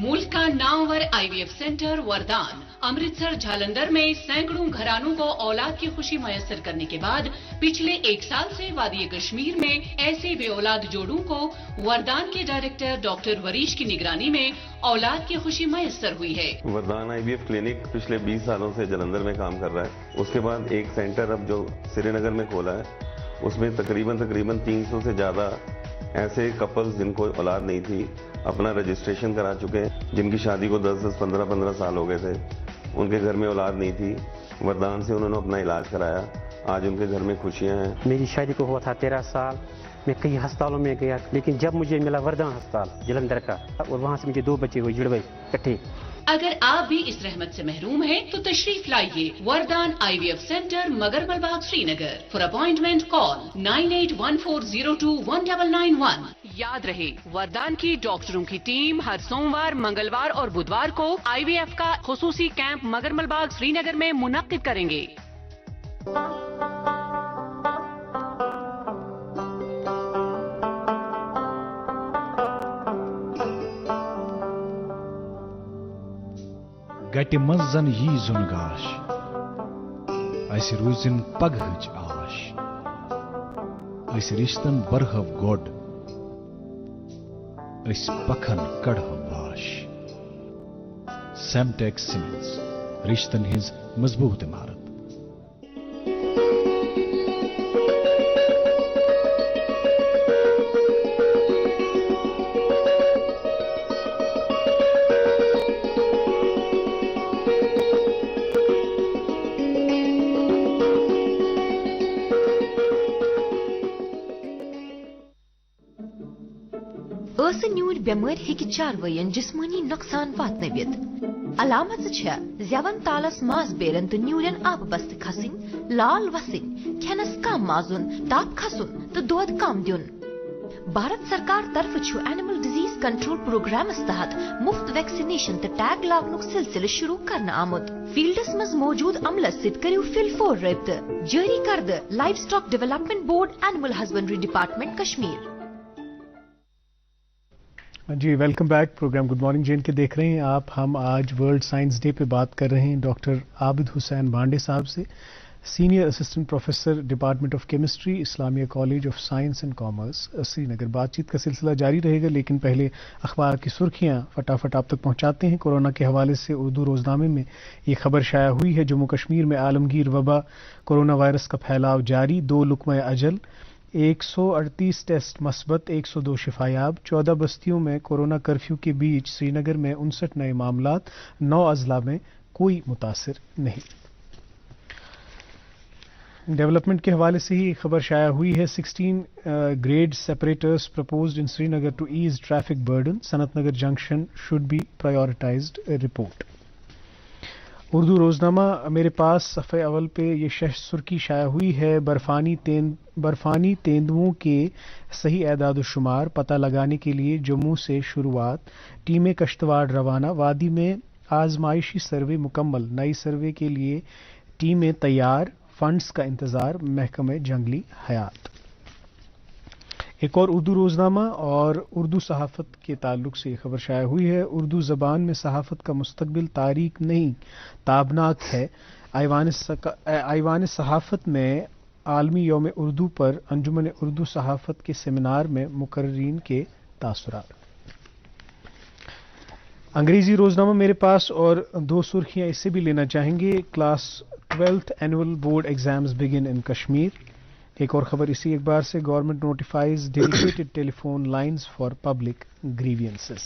ملک کا نامور IVF سینٹر وردان امرتسر جھالندر میں سینکڑوں گھرانوں کو اولاد کی خوشی میسر کرنے کے بعد پچھلے 1 سال سے وادی کشمیر میں ایسے بے اولاد جوڑوں کو وردان کے ڈائریکٹر ڈاکٹر وریش کی نگرانی میں اولاد کی خوشی میسر ہوئی ہے. وردان IVF کلینک پچھلے 20 سالوں سے جلندھر میں کام کر رہا ہے. اس کے بعد ایک سینٹر اب جو سری نگر میں کھولا ہے, اس میں تقریباً 300 سے زیادہ ایسے کپلز جن کو اولاد نہیں تھی اپنا رجسٹریشن کرا چکے ہیں. جن کی شادی کو 10 15 سال ہو گئے تھے, ان کے گھر میں اولاد نہیں تھی, وردان سے انہوں نے اپنا علاج کرایا. آج ان کے گھر میں خوشیاں ہیں. میری شادی کو ہوا تھا 13 سال. میں کئی ہسپتالوں میں گیا, لیکن جب مجھے ملا وردان ہسپتال جلندھر کا, اور وہاں سے مجھے 2 بچے ہوئے جڑوے اکٹھے. اگر آپ بھی اس رحمت سے محروم ہیں تو تشریف لائیے وردان IVF centre مگرمل Bagh Sri Nagar. For appointment کال 9814021991. یاد رہے, وردان کی ڈاکٹروں کی ٹیم ہر سوموار, منگلوار اور بدوار کو IVF کا خصوصی کیمپ مگرمل باغ سری نگر میں منعقد کریں گے. گٹہِ منٛز زن یی زُن گاش اسہِ روٗزِن پگہٕچ آش أسۍ رِشتن برہو گۄڈ أسۍ پکھن کڑہو واش. سیمٹیک سیمنٹس رشتن ہٕنٛز مضبوٗط عمارت. ٲسہٕ نیوٗر بٮ۪مٲرۍ ہیٚکہِ چاروٲین جسمٲنی نۄقصان واتنٲوِتھ. علامژٕ چھےٚ زٮ۪ون تالس ماز بیرن تہٕ نیوٗرٮ۪ن آبہٕ بستہٕ کھسٕنۍ، لال وسٕنۍ، کھٮ۪نس کم مازُن، تاپ کھسُن تہٕ دۄد کم دیُن. بھارت سرکار طرفہٕ چھُ اینیمل ڈِزیز کنٹرول پروگرامس تحت مفت ویکسِنیشن تہٕ ٹیگ لاگنُک سلسلہٕ شروع کرنہٕ آمُت. فیلڈس منٛز موجود عملس سۭتۍ کٔرِو فِل-فور رٲبطہٕ. جٲری کردٕ livestock development board, animal husbandry department Kashmir. جی welcome back. Program good morning جین کے دیکھ رہے ہیں آپ. ہم آج ورلڈ سائنس ڈے پہ بات کر رہے ہیں ڈاکٹر عابد حسین بانڈے صاحب سے، senior assistant professor department of chemistry, Islamia college of science and commerce, Srinagar. بات چیت کا سلسلہ جاری رہے گا، لیکن پہلے اخبار کی سرخیاں فٹافٹ آپ تک پہنچاتے ہیں. کورونا کے حوالے سے اردو روزنامے میں یہ خبر شائع ہوئی ہے. جموں کشمیر میں عالمگیر وبا کورونا وائرس کا پھیلاؤ جاری. 2 لقمہ اجل، 138 ٹیسٹ مثبت، 102 شفایاب. 14 بستیوں میں کورونا کرفیو کے بیچ سری نگر میں 59 نئے معاملات. 9 اضلاع میں کوئی متاثر نہیں. ڈیولپمنٹ کے حوالے سے ہی خبر شائع ہوئی ہے. 16 grade separators proposed in Srinagar to ease traffic burden. Sanat Nagar junction should be privatized. Report. Urdu روزنامہ میرے پاس صفحہ اول پہ یہ سرخی شائع ہوئی ہے. برفانی تیندوؤں کے صحیح اعداد و شمار پتہ لگانے کے لیے جموں سے شروعات. ٹیمیں کشتواڑ روانہ. وادی میں آزمائشی سروے مکمل. نئی سروے کے لیے ٹیمیں تیار. فنڈز کا انتظار. محکمہ جنگلی حیات. ایک اور اردو روزنامہ اور اردو صحافت کے تعلق سے یہ خبر شائع ہوئی ہے. اردو زبان میں صحافت کا مستقبل تاریک نہیں، تابناک ہے. ایوان صحافت میں عالمی یوم اردو پر انجمن اردو صحافت کے سیمینار میں مقررین کے تاثرات. انگریزی روزنامہ میرے پاس اور 2 سرخیاں اس سے بھی لینا چاہیں گے. Class 12th annual board exams begin in Kashmir. ایک اور خبر اسی اخبار سے. Government notifies dedicated telephone lines for public grievances.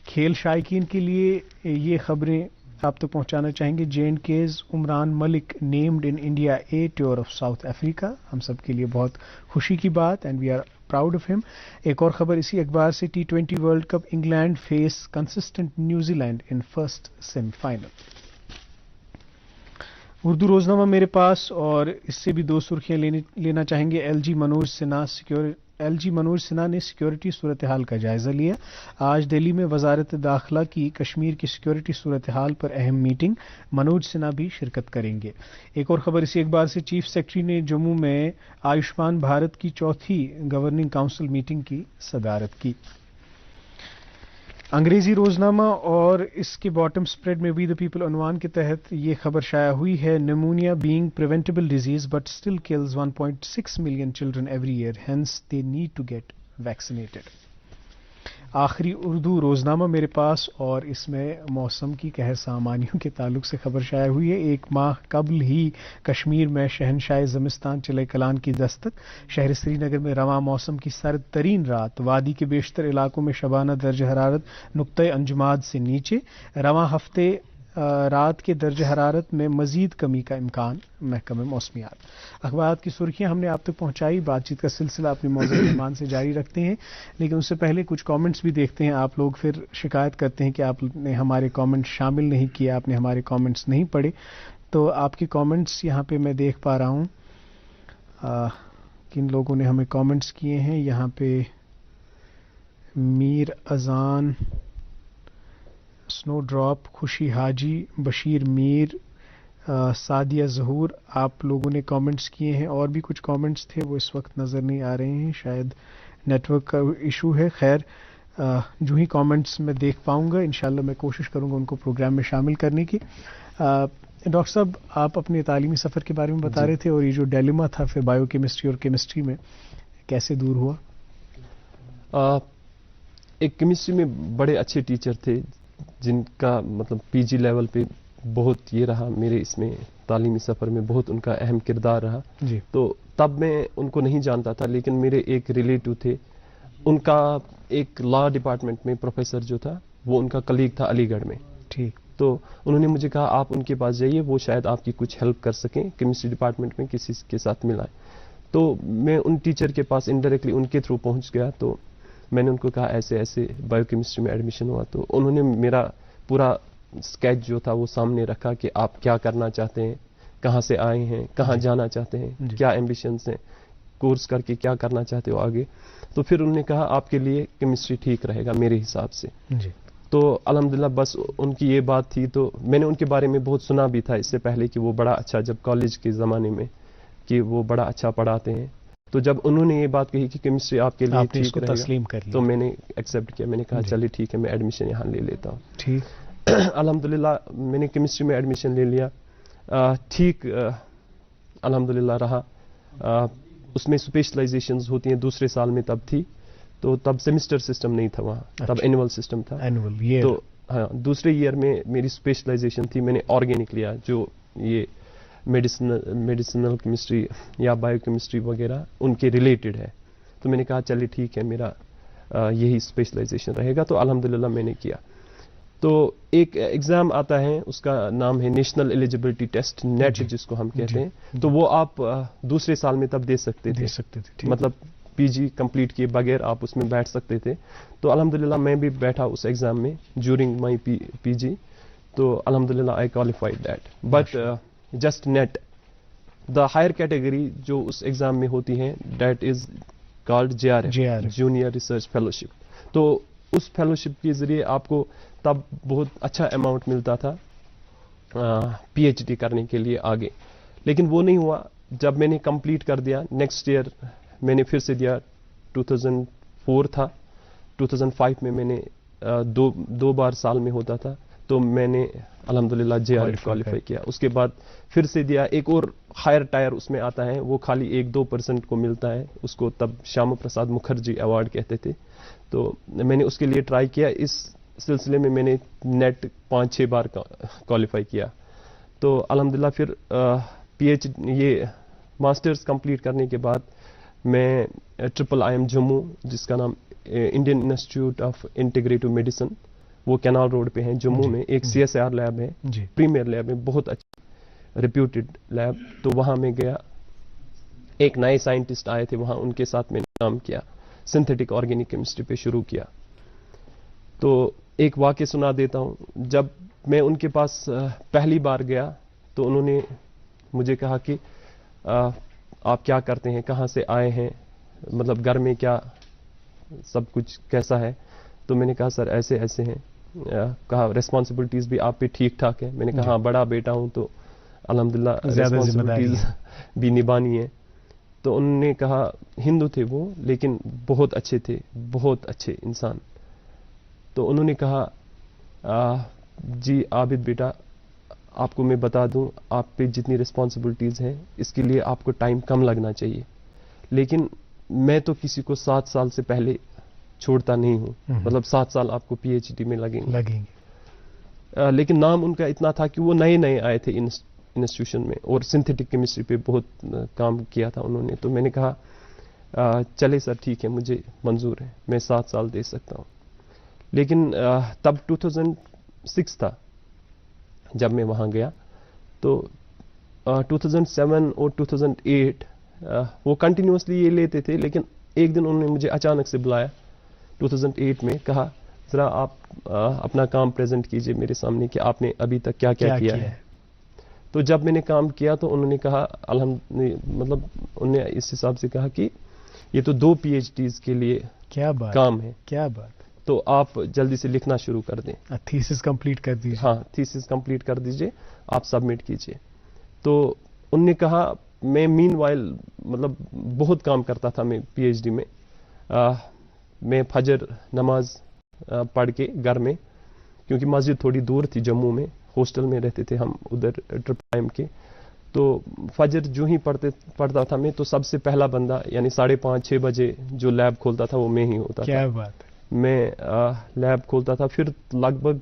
کھیل شائقین کے لیے یہ خبریں آپ تک پہنچانا چاہیں گے. J&K's Imran Malik named in India A tour of South Africa. ہم سب کے لیے بہت خوشی کی بات، and we are proud of him. ایک اور خبر اسی اخبار سے. T20 World Cup England face consistent New Zealand in first semi final. Urdu روزنامہ میرے پاس اور اس سے بھی 2 سرخیاں لینا چاہیں گے. ایل جی منوج سنہا نے سیکیورٹی صورتحال کا جائزہ لیا. آج دہلی میں وزارت داخلہ کی کشمیر کی سیکیورٹی صورتحال پر اہم میٹنگ. منوج سنہا بھی شرکت کریں گے. ایک اور خبر اسی اخبار سے. چیف سیکرٹری نے جموں میں آیوشمان بھارت کی 4تھی گورننگ کونسل میٹنگ کی صدارت کی. انگریزی روزنامہ اور اس کے باٹم سپریڈ میں وی دا پیپل عنوان کے تحت یہ خبر شائع ہوئی ہے. Pneumonia being preventable disease but still kills 1.6 million children every year hence they need to get vaccinated. آخری اردو روزنامہ میرے پاس اور اس میں موسم کی قہر سامانیوں کے تعلق سے خبر شائع ہوئی ہے. 1 ماہ قبل ہی کشمیر میں شہنشاہ زمستان چلے کلان کی دستک. شہر سری نگر میں رواں موسم کی سرد ترین رات. وادی کے بیشتر علاقوں میں شبانہ درجہ حرارت نقطۂ انجماد سے نیچے. رواں ہفتے رات کے درجہ حرارت میں مزید کمی کا امکان. محکمہ موسمیات. اخبارات کی سرخیاں ہم نے آپ تک پہنچائی. بات چیت کا سلسلہ اپنے موضوع مہمان سے جاری رکھتے ہیں، لیکن اس سے پہلے کچھ کامنٹس بھی دیکھتے ہیں. آپ لوگ پھر شکایت کرتے ہیں کہ آپ نے ہمارے کامنٹ شامل نہیں کیے، آپ نے ہمارے کامنٹس نہیں پڑھے. تو آپ کے کامنٹس یہاں پہ میں دیکھ پا رہا ہوں کن لوگوں نے ہمیں کامنٹس کیے ہیں. یہاں پہ میر اذان، سنو ڈراپ، خوشی حاجی، بشیر میر، سعدیہ ظہور، آپ لوگوں نے کامنٹس کیے ہیں. اور بھی کچھ کامنٹس تھے وہ اس وقت نظر نہیں آ رہے ہیں، شاید نیٹ ورک کا ایشو ہے. خیر جو ہی کامنٹس میں دیکھ پاؤں گا انشاءاللہ میں کوشش کروں گا ان کو پروگرام میں شامل کرنے کی. ڈاکٹر صاحب آپ اپنے تعلیمی سفر کے بارے میں بتا رہے تھے، اور یہ جو ڈیلیما تھا پھر بایو کیمسٹری اور کیمسٹری میں کیسے دور ہوا؟ ایک کیمسٹری میں بڑے اچھے ٹیچر تھے جن کا مطلب پی جی لیول پہ بہت یہ رہا میرے اس میں تعلیمی سفر میں، بہت ان کا اہم کردار رہا. جی. تو تب میں ان کو نہیں جانتا تھا، لیکن میرے ایک ریلیٹو تھے، ان کا ایک لا ڈپارٹمنٹ میں پروفیسر جو تھا وہ ان کا کلیگ تھا علی گڑھ میں. ٹھیک. تو انہوں نے مجھے کہا آپ ان کے پاس جائیے، وہ شاید آپ کی کچھ ہیلپ کر سکیں، کیمسٹری ڈپارٹمنٹ میں کسی کے ساتھ ملائیں. تو میں ان ٹیچر کے پاس انڈائریکٹلی ان کے تھرو پہنچ گیا. تو میں نے ان کو کہا ایسے ایسے بایو کیمسٹری میں ایڈمیشن ہوا. تو انہوں نے میرا پورا اسکیچ جو تھا وہ سامنے رکھا کہ آپ کیا کرنا چاہتے ہیں, کہاں سے آئے ہیں, کہاں جانا چاہتے ہیں, کیا ایمبیشنس ہیں, کورس کر کے کیا کرنا چاہتے ہو آگے. تو پھر انہوں نے کہا آپ کے لیے کیمسٹری ٹھیک رہے گا میرے حساب سے. تو الحمدللہ بس ان کی یہ بات تھی. تو میں نے ان کے بارے میں بہت سنا بھی تھا اس سے پہلے کہ وہ بڑا اچھا, جب کالج کے زمانے میں, کہ وہ بڑا اچھا پڑھاتے ہیں. تو جب انہوں نے یہ بات کہی کہ کیمسٹری آپ کے لیے ٹھیک رہے تسلیم کر گا, تو میں نے ایکسیپٹ کیا. میں نے کہا چلیے ٹھیک ہے, میں ایڈمیشن یہاں لے لیتا ہوں. ٹھیک. الحمدللہ میں نے کیمسٹری میں ایڈمیشن لے لیا. ٹھیک الحمدللہ رہا. اس میں اسپیشلائزیشنز ہوتی ہیں دوسرے سال میں, تب تھی. تو تب سیمسٹر سسٹم نہیں تھا وہاں, تب اینول سسٹم تھا. تو ہاں, دوسرے ایئر میں میری اسپیشلائزیشن تھی, میں نے آرگینک لیا, جو یہ میڈیسنل کیمسٹری یا بایو کیمسٹری وغیرہ ان کے ریلیٹڈ ہے. تو میں نے کہا چلیے ٹھیک ہے, میرا یہی اسپیشلائزیشن رہے گا. تو الحمدللہ میں نے کیا. تو ایک ایگزام آتا ہے, اس کا نام ہے نیشنل ایلیجبلٹی ٹیسٹ, نیٹ جس کو ہم کہتے ہیں. تو وہ آپ دوسرے سال میں تب دے سکتے تھے, مطلب پی جی کمپلیٹ کیے بغیر آپ اس میں بیٹھ سکتے تھے. تو الحمدللہ میں بھی بیٹھا اس ایگزام میں ڈیورنگ مائی پی جی. تو الحمدللہ I qualified that. But just NET, the higher category جو اس ایگزام میں ہوتی ہیں, that is called JRF, junior research fellowship. تو اس فیلوشپ کے ذریعے آپ کو تب بہت اچھا اماؤنٹ ملتا تھا پی ایچ ڈی کرنے کے لیے آگے. لیکن وہ نہیں ہوا. جب میں نے کمپلیٹ کر دیا, نیکسٹ ایئر میں نے پھر سے دیا. 2004 تھا, 2005 میں نے دو بار سال میں ہوتا تھا. تو میں نے الحمدللہ JRF کوالیفائی کیا. اس کے بعد پھر سے دیا. ایک اور ہائر ٹائر اس میں آتا ہے, وہ خالی 1-2% کو ملتا ہے. اس کو تب شیام پرساد مکھرجی ایوارڈ کہتے تھے. تو میں نے اس کے لیے ٹرائی کیا. اس سلسلے میں میں نے نیٹ 5-6 بار کوالیفائی کیا. تو الحمدللہ پھر یہ ماسٹرز کمپلیٹ کرنے کے بعد میں IIM جموں, جس کا نام Indian institute of integrative medicine, وہ کینال روڈ پہ ہیں جموں میں, ایک CSIR لیب ہے, پریمیئر لیب ہے, بہت اچھا ریپیوٹیڈ لیب. تو وہاں میں گیا. ایک نئے سائنٹسٹ آئے تھے وہاں, ان کے ساتھ میں نے کام کیا, سنتھیٹک آرگینک کیمسٹری پہ شروع کیا. تو ایک واقعہ سنا دیتا ہوں. جب میں ان کے پاس پہلی بار گیا تو انہوں نے مجھے کہا کہ آپ کیا کرتے ہیں, کہاں سے آئے ہیں, مطلب گھر میں کیا سب کچھ کیسا ہے. تو میں نے کہا سر ایسے ایسے ہیں. کہا ریسپانسبلٹیز بھی آپ پہ ٹھیک ٹھاک ہے. میں نے کہا ہاں, بڑا بیٹا ہوں تو الحمدللہ ریسپانسبلٹیز بھی نبھانی ہے. تو انہوں نے کہا, ہندو تھے وہ لیکن بہت اچھے تھے, بہت اچھے انسان. تو انہوں نے کہا جی عابد بیٹا, آپ کو میں بتا دوں, آپ پہ جتنی ریسپانسبلٹیز ہیں اس کے لیے آپ کو ٹائم کم لگنا چاہیے, لیکن میں تو کسی کو 7 سال سے پہلے چھوڑتا نہیں ہوں. مطلب 7 سال آپ کو PhD میں لگیں گے. لیکن نام ان کا اتنا تھا کہ وہ نئے آئے تھے انسٹیٹیوشن میں, اور سنتھیٹک کیمسٹری پہ بہت کام کیا تھا انہوں نے. تو میں نے کہا چلے سر ٹھیک ہے, مجھے منظور ہے, میں 7 سال دے سکتا ہوں. لیکن تب 2006 تھا جب میں وہاں گیا. تو 2007 اور 2008 وہ کنٹینیوسلی یہ لیتے تھے. لیکن ایک دن انہوں نے مجھے اچانک سے بلایا 2008 میں, کہا ذرا آپ اپنا کام پریزنٹ کیجئے میرے سامنے کہ آپ نے ابھی تک کیا کیا ہے. تو جب میں نے کام کیا تو انہوں نے کہا مطلب انہوں نے اس حساب سے کہا کہ یہ تو 2 PhDs کے لیے کام ہے. کیا بات. تو آپ جلدی سے لکھنا شروع کر دیں, تھیسس کمپلیٹ کر دیجیے. ہاں, تھیسس کمپلیٹ کر دیجیے, آپ سبمٹ کیجیے. تو انہوں نے کہا, میں مین وائل مطلب بہت کام کرتا تھا میں PhD میں. میں فجر نماز پڑھ کے گھر میں, کیونکہ مسجد تھوڑی دور تھی جموں میں, ہاسٹل میں رہتے تھے ہم ادھر IIM کے. تو فجر جو ہی پڑھتا تھا میں, تو سب سے پہلا بندہ یعنی 5:30-6 بجے جو لیب کھولتا تھا وہ میں ہی ہوتا تھا. کیا بات. میں لیب کھولتا تھا, پھر لگ بھگ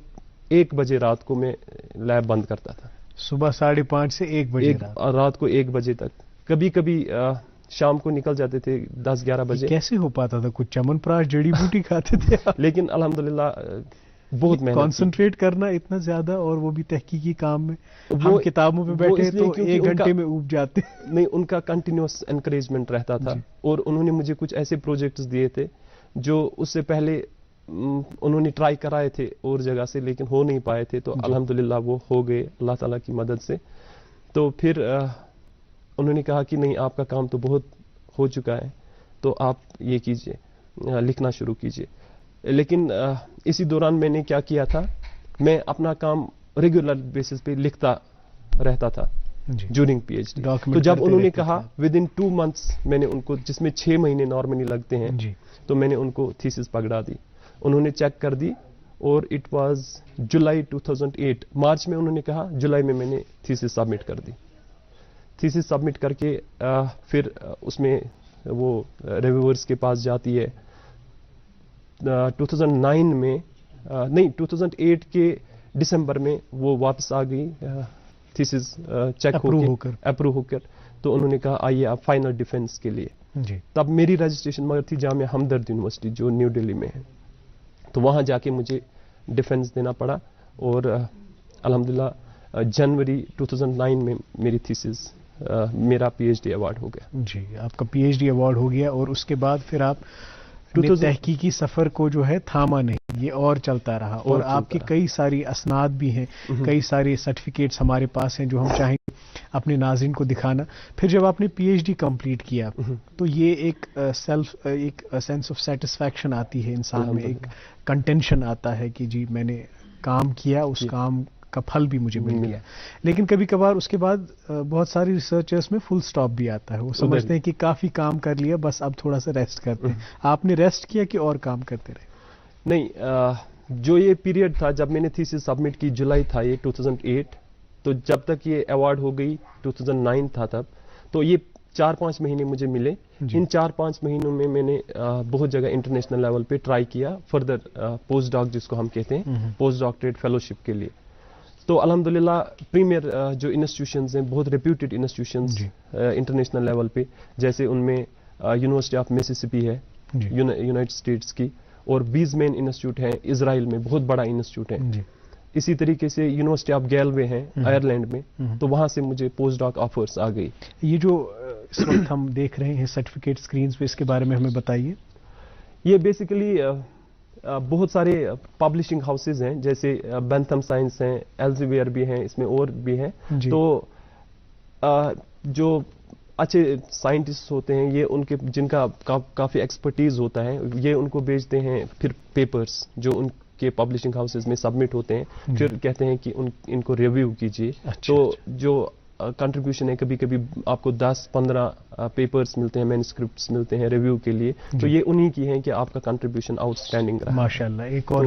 1 بجے رات کو میں لیب بند کرتا تھا. صبح 5:30 سے 1 بجے رات کو 1 بجے تک. کبھی کبھی شام کو نکل جاتے تھے 10-11 بجے. کیسے ہو پاتا تھا؟ کچھ چمن پراش جڑی بوٹی کھاتے تھے لیکن الحمدللہ بہت محنت, کنسنٹریٹ کرنا اتنا زیادہ, اور وہ بھی تحقیقی کام میں. ہم کتابوں پہ بیٹھے تو 1 گھنٹے میں اوب جاتے. نہیں, ان کا کنٹینیوس انکریجمنٹ رہتا تھا. اور انہوں نے مجھے کچھ ایسے پروجیکٹس دیے تھے جو اس سے پہلے انہوں نے ٹرائی کرائے تھے اور جگہ سے لیکن ہو نہیں پائے تھے، تو الحمدللہ وہ ہو گئے اللہ تعالیٰ کی مدد سے. تو پھر انہوں نے کہا کہ نہیں آپ کا کام تو بہت ہو چکا ہے، تو آپ یہ کیجئے، لکھنا شروع کیجئے. لیکن اسی دوران میں نے کیا کیا تھا، میں اپنا کام ریگولر بیسس پہ لکھتا رہتا تھا ڈیورنگ پی ایچ ڈی. تو جب انہوں نے کہا ود ان 2 months میں نے ان کو، جس میں 6 مہینے نارملی لگتے ہیں، تو میں نے ان کو تھیسس پکڑا دی. انہوں نے چیک کر دی اور اٹ واز جولائی 2008. مارچ میں انہوں نے کہا، جولائی میں نے تھیسس سبمٹ کر دی. تھیسس سبمٹ کر کے پھر اس میں وہ ریویورز کے پاس جاتی ہے. 2009 میں نہیں 2008 کے دسمبر میں وہ واپس آ گئی تھیسس چیک اپروو ہو کر. تو انہوں نے کہا آئیے آپ فائنل ڈیفینس کے لیے. تب میری رجسٹریشن مگر تھی جامعہ ہمدرد یونیورسٹی جو نیو دہلی میں ہے. تو وہاں جا کے مجھے ڈیفینس دینا پڑا اور الحمدللہ جنوری 2009 میں میری تھیسس میرا پی ایچ ڈی ایوارڈ ہو گیا. جی آپ کا پی ایچ ڈی ایوارڈ ہو گیا اور اس کے بعد پھر آپ تحقیقی سفر کو جو ہے تھاما نہیں، یہ اور چلتا رہا. اور آپ کے کئی ساری اسناد بھی ہیں، کئی سارے سرٹیفکیٹس ہمارے پاس ہیں جو ہم چاہیں اپنے ناظرین کو دکھانا. پھر جب آپ نے پی ایچ ڈی کمپلیٹ کیا تو یہ ایک سینس آف سیٹسفیکشن آتی ہے انسان میں، ایک کنٹینشن آتا ہے کہ جی میں نے کام کیا، اس کام کا پھل بھی مجھے مل گیا. لیکن کبھی کبھار اس کے بعد بہت ساری ریسرچرز میں فل سٹاپ بھی آتا ہے. وہ سمجھتے ہیں کہ کافی کام کر لیا، بس اب تھوڑا سا ریسٹ کرتے ہیں. آپ نے ریسٹ کیا کہ اور کام کرتے رہے؟ نہیں، جو یہ پیریڈ تھا جب میں نے تھیسس سبمٹ کی، جولائی تھا یہ 2008. تو جب تک یہ ایوارڈ ہو گئی 2009 تھا تب. تو یہ 4-5 مہینے مجھے ملے. ان 4-5 مہینوں میں نے بہت جگہ انٹرنیشنل لیول پہ ٹرائی کیا فردر پوسٹ ڈاک جس کو ہم کہتے ہیں، پوسٹ ڈاکٹریٹ فیلوشپ کے لیے. تو الحمدللہ پریمیئر جو انسٹیٹیوشنز ہیں، بہت ریپیوٹیڈ انسٹیٹیوشنز انٹرنیشنل لیول پہ، جیسے ان میں یونیورسٹی آف مسیسپی ہے یونائٹڈ اسٹیٹس کی، اور بیزمین انسٹیٹیوٹ ہے اسرائیل میں، بہت بڑا انسٹیٹیوٹ ہے. اسی طریقے سے یونیورسٹی آف گیلوے ہیں آئرلینڈ میں. تو وہاں سے مجھے پوسٹ ڈاک آفرز آ گئی. یہ جو اس وقت ہم دیکھ رہے ہیں سرٹیفکیٹ اسکرینز پہ، اس کے بارے میں ہمیں بتائیے. یہ بیسیکلی بہت سارے پبلشنگ ہاؤسز ہیں، جیسے بینتھم سائنس ہیں، ایلزیویئر بھی ہیں، اس میں اور بھی ہیں. تو جو اچھے سائنٹسٹ ہوتے ہیں، یہ ان کے جن کا کافی ایکسپرٹیز ہوتا ہے، یہ ان کو بھیجتے ہیں پھر پیپرز جو ان کے پبلشنگ ہاؤسز میں سبمٹ ہوتے ہیں. پھر کہتے ہیں کہ ان کو ریویو کیجیے. تو جو کنٹریبیوشن ہے، کبھی کبھی آپ کو 10-15 پیپرز ملتے ہیں، مینuscripts ملتے ہیں ریویو کے لیے. تو یہ انہی کی ہیں کہ آپ کا کنٹریبیوشن آؤٹ اسٹینڈنگ رہا. ماشاءاللہ. ایک اور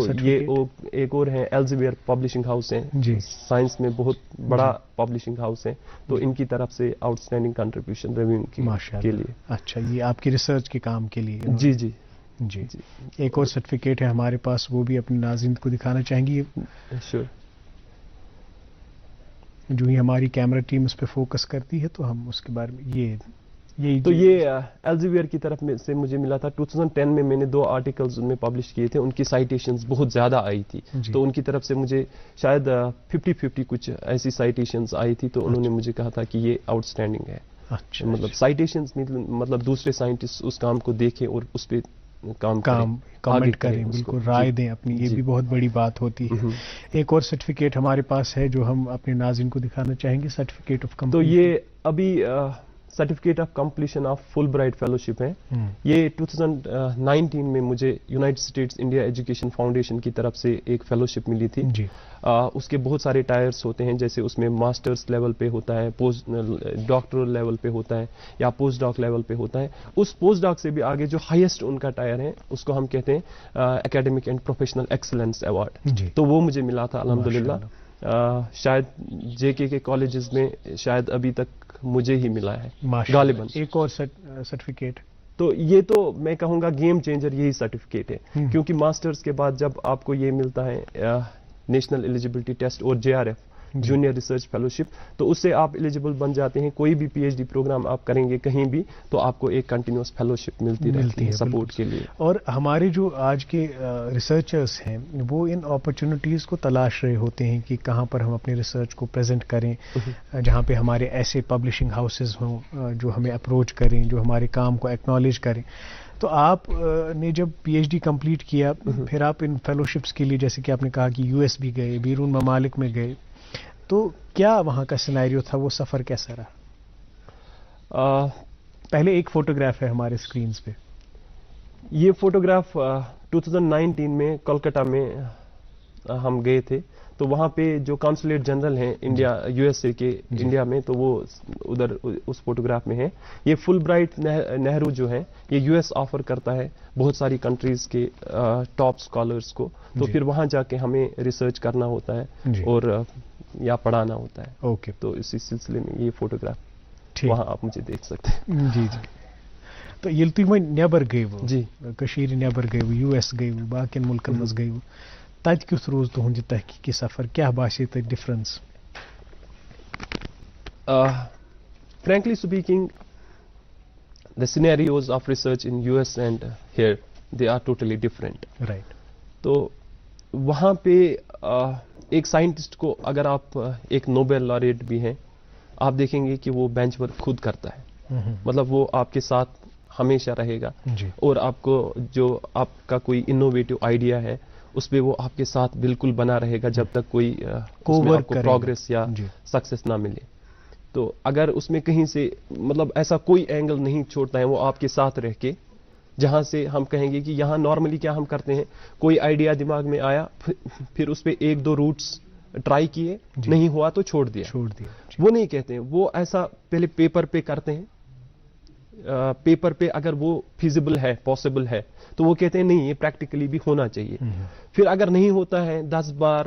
ایک اور ہے ایلزیویئر پبلشنگ ہاؤس ہیں، سائنس میں بہت بڑا پبلشنگ ہاؤس ہے. تو ان کی طرف سے آؤٹ اسٹینڈنگ کنٹریبیوشن ریویو کے لیے. اچھا، یہ آپ کی ریسرچ کے کام کے لیے؟ جی جی جی. ایک اور سرٹیفکیٹ ہے ہمارے پاس، وہ بھی اپنے ناظرین کو دکھانا چاہیں گے؟ شیور. جو ہی ہماری کیمرہ ٹیم اس پہ فوکس کرتی ہے تو ہم اس کے بارے میں یہ ایلزیویئر کی طرف سے مجھے ملا تھا. 2010 میں نے 2 آرٹیکلز ان میں پبلش کیے تھے. ان کی سائٹیشنز بہت زیادہ آئی تھی. تو ان کی طرف سے مجھے شاید 50-50 کچھ ایسی سائٹیشنز آئی تھی. تو انہوں نے مجھے کہا تھا کہ یہ آؤٹ اسٹینڈنگ ہے. مطلب سائٹیشنز مطلب دوسرے سائنٹسٹ اس کام کو دیکھیں اور اس پہ کامنٹ کریں، بالکل رائے دیں اپنی. یہ بھی بہت بڑی بات ہوتی ہے. ایک اور سرٹیفکیٹ ہمارے پاس ہے جو ہم اپنے ناظرین کو دکھانا چاہیں گے، سرٹیفکیٹ آف کمپلیشن. تو یہ ابھی certificate of completion of Fulbright fellowship ہے. یہ 2019 میں مجھے United States India Education Foundation کی طرف سے ایک فیلوشپ ملی تھی. اس کے بہت سارے ٹائرز ہوتے ہیں، جیسے اس میں ماسٹرز لیول پہ ہوتا ہے، پوسٹ ڈاکٹرل لیول پہ ہوتا ہے، یا پوسٹ ڈاک لیول پہ ہوتا ہے. اس پوسٹ ڈاک سے بھی آگے جو ہائیسٹ ان کا ٹائر ہے، اس کو ہم کہتے ہیں academic and professional excellence award. تو وہ مجھے ملا تھا الحمدللہ. شاید جے کے کالجز میں شاید ابھی تک مجھے ہی ملا ہے غالباً. ایک اور سرٹیفکیٹ، تو یہ تو میں کہوں گا گیم چینجر یہی سرٹیفکیٹ ہے. کیونکہ ماسٹرز کے بعد جب آپ کو یہ ملتا ہے نیشنل ایلیجیبلٹی ٹیسٹ اور JRF جونیئر ریسرچ فیلوشپ، تو اس سے آپ ایلیجیبل بن جاتے ہیں. کوئی بھی PhD پروگرام آپ کریں گے کہیں بھی تو آپ کو ایک کنٹینیوس فیلوشپ ملتی رہتی ہے سپورٹ کے لیے. اور ہمارے جو آج کے ریسرچرز ہیں وہ ان اپرچونٹیز کو تلاش رہے ہوتے ہیں کہ کہاں پر ہم اپنے ریسرچ کو پریزنٹ کریں، جہاں پہ ہمارے ایسے پبلشنگ ہاؤسز ہوں جو ہمیں اپروچ کریں، جو ہمارے کام کو ایکنالج کریں. تو آپ نے جب پی ایچ ڈی کمپلیٹ کیا پھر آپ ان فیلوشپس کے لیے جیسے کہ آپ نے کہا کہ یو ایس بھی گئے, بیرون ممالک میں گئے, تو کیا وہاں کا سینیریو تھا, وہ سفر کیسا رہا؟ پہلے ایک فوٹوگراف ہے ہمارے سکرینز پہ. یہ فوٹوگراف 2019 میں کولکتہ میں ہم گئے تھے, تو وہاں پہ جو کانسولیٹ جنرل ہیں انڈیا یو ایس اے کے انڈیا میں, تو وہ ادھر اس فوٹوگراف میں ہیں. یہ فل برائٹ نہرو جو ہے یہ یو ایس آفر کرتا ہے بہت ساری کنٹریز کے ٹاپ اسکالرس کو, تو پھر وہاں جا کے ہمیں ریسرچ کرنا ہوتا ہے اور یا پڑھانا ہوتا ہے. اوکے, تو اسی سلسلے میں یہ فوٹوگراف وہاں آپ مجھے دیکھ سکتے ہیں. جی جی. تو یل تھی وۄنۍ نیبر گئی وہ جی کشیر نیبر گئی وہ یو ایس گئی وہ باقین ملکن مز گئی وہ, تت کیُتھ روز تہنٛد یہ تحقیقی سفر, کیا باسے تتہِ difference? frankly speaking, the scenarios of research in US and here they are totally different. Right. تو وہاں پہ ایک سائنٹسٹ کو اگر آپ ایک نوبل لاریٹ بھی ہیں, آپ دیکھیں گے کہ وہ بینچ ورک خود کرتا ہے, مطلب وہ آپ کے ساتھ ہمیشہ رہے گا, اور آپ کو جو آپ کا کوئی انوویٹو آئیڈیا ہے اس پہ وہ آپ کے ساتھ بالکل بنا رہے گا جب تک کوئی پروگریس یا سکسیس نہ ملے. تو اگر اس میں کہیں سے مطلب ایسا کوئی اینگل نہیں چھوڑتا ہے, وہ آپ کے ساتھ رہ کے جہاں سے ہم کہیں گے کہ یہاں نارملی کیا ہم کرتے ہیں, کوئی آئیڈیا دماغ میں آیا پھر اس پہ ایک دو روٹس ٹرائی کیے, نہیں ہوا تو چھوڑ دیا. وہ نہیں کہتے ہیں, وہ ایسا پہلے پیپر پہ کرتے ہیں, پیپر پہ اگر وہ فیزیبل ہے پاسبل ہے تو وہ کہتے ہیں نہیں یہ پریکٹیکلی بھی ہونا چاہیے. پھر اگر نہیں ہوتا ہے 10 بار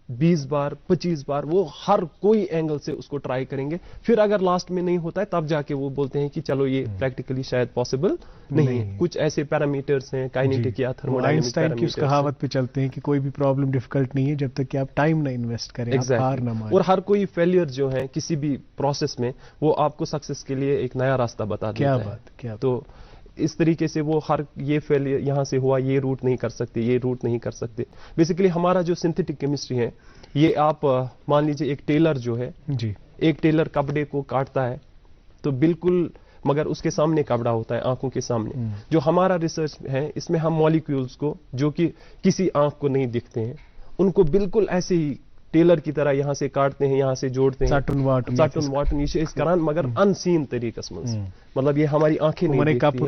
20 بار 25 بار وہ ہر کوئی اینگل سے اس کو ٹرائی کریں گے. پھر اگر لاسٹ میں نہیں ہوتا ہے تب جا کے وہ بولتے ہیں کہ چلو یہ پریکٹیکلی شاید پاسبل نہیں ہے. کچھ ایسے پیرامیٹرز ہیں کائنیٹک یا تھرموڈائنمک پیرامیٹرز کی اس کہاوت پہ چلتے ہیں کہ کوئی بھی پرابلم ڈیفیکلٹ نہیں ہے جب تک کہ آپ ٹائم نہ انویسٹ کریں, ہار نہ مانیں. اور ہر کوئی فیلئر جو ہے کسی بھی پروسیس میں وہ آپ کو سکسیس کے لیے ایک نیا راستہ بتا دیتا ہے. کیا بات, کیا تو اس طریقے سے وہ ہر یہ فیلئر یہاں سے ہوا یہ روٹ نہیں کر سکتے, یہ روٹ نہیں کر سکتے. بیسیکلی ہمارا جو سنتھیٹک کیمسٹری ہے یہ آپ مان لیجیے ایک ٹیلر جو ہے, ایک ٹیلر کپڑے کو کاٹتا ہے تو بالکل, مگر اس کے سامنے کپڑا ہوتا ہے آنکھوں کے سامنے. جو ہمارا ریسرچ ہے اس میں ہم مالیکیولز کو جو کہ کسی آنکھ کو نہیں دکھتے ہیں ان کو بالکل ایسے ہی ٹیلر کی طرح یہاں سے کاٹتے ہیں, یہاں سے جوڑتے ہیں, ژٹن واٹن یہ کران مگر ان سین طریقس مز, مطلب یہ ہماری آنکھیں نہیں دیکھتی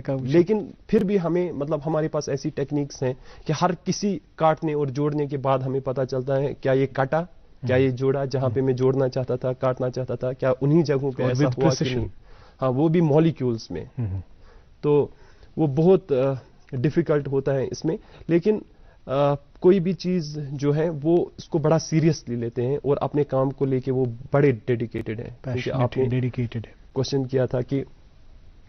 ہیں. لیکن پھر بھی ہمیں مطلب ہمارے پاس ایسی ٹیکنیکس ہیں کہ ہر کسی کاٹنے اور جوڑنے کے بعد ہمیں پتہ چلتا ہے کیا یہ کٹا, کیا یہ جوڑا, جہاں پہ میں جوڑنا چاہتا تھا کاٹنا چاہتا تھا کیا انہی جگہوں پہ ایسا ہوا کہ نہیں. ہاں وہ بھی مالیکیولز میں. تو وہ بہت ڈیفیکلٹ ہوتا ہے اس میں, لیکن کوئی بھی چیز جو ہے وہ اس کو بڑا سیریسلی لیتے ہیں اور اپنے کام کو لے کے وہ بڑے ڈیڈیکیٹڈ ہیں. کیونکہ آپ نے کوشچن کیا تھا کہ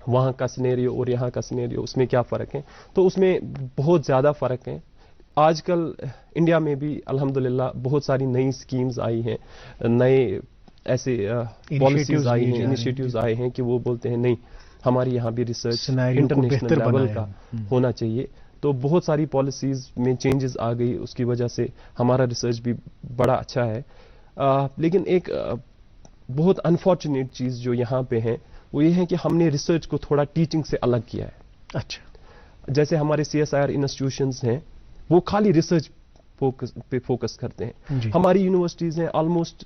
وہاں کا سینیریو اور یہاں کا سینیریو اس میں کیا فرق ہے, تو اس میں بہت زیادہ فرق ہے. آج کل انڈیا میں بھی الحمدللہ بہت ساری نئی اسکیمز آئی ہیں, نئے ایسے پالیسیز آئی ہیں, انیشیٹوز آئے ہیں کہ وہ بولتے ہیں نہیں ہماری یہاں بھی ریسرچ انٹرنیشنل لیول کا ہونا چاہیے. تو بہت ساری پالیسیز میں چینجز آ گئی, اس کی وجہ سے ہمارا ریسرچ بھی بڑا اچھا ہے. لیکن ایک بہت انفارچونیٹ چیز جو یہاں پہ ہے وہ یہ ہے کہ ہم نے ریسرچ کو تھوڑا ٹیچنگ سے الگ کیا ہے. اچھا, جیسے ہمارے CSIR انسٹیٹیوشنز ہیں وہ خالی ریسرچ پہ فوکس کرتے ہیں. ہماری یونیورسٹیز ہیں آلموسٹ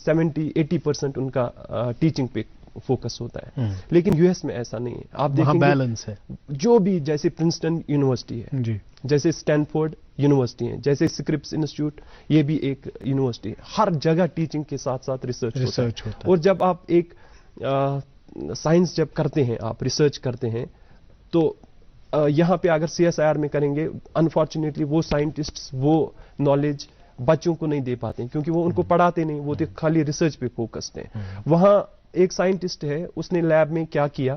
70-80% ان کا ٹیچنگ پہ فوکس ہوتا ہے. لیکن یو ایس میں ایسا نہیں ہے. آپ دیکھیں بیلنس ہے, جو بھی جیسے پرنسٹن یونیورسٹی ہے, جیسے اسٹینفورڈ یونیورسٹی ہے, جیسے اسکرپس انسٹیٹیوٹ یہ بھی ایک یونیورسٹی ہے, ہر جگہ ٹیچنگ کے ساتھ ساتھ ریسرچ ہوتا ہے. اور جب آپ ایک سائنس جب کرتے ہیں, آپ ریسرچ کرتے ہیں, تو یہاں پہ اگر CSIR میں کریں گے انفارچونیٹلی وہ سائنٹسٹ وہ نالج بچوں کو نہیں دے پاتے ہیں کیونکہ وہ ان کو پڑھاتے نہیں, وہ خالی ریسرچ پہ فوکسڈ ہیں. وہاں ایک سائنٹسٹ ہے, اس نے لیب میں کیا کیا,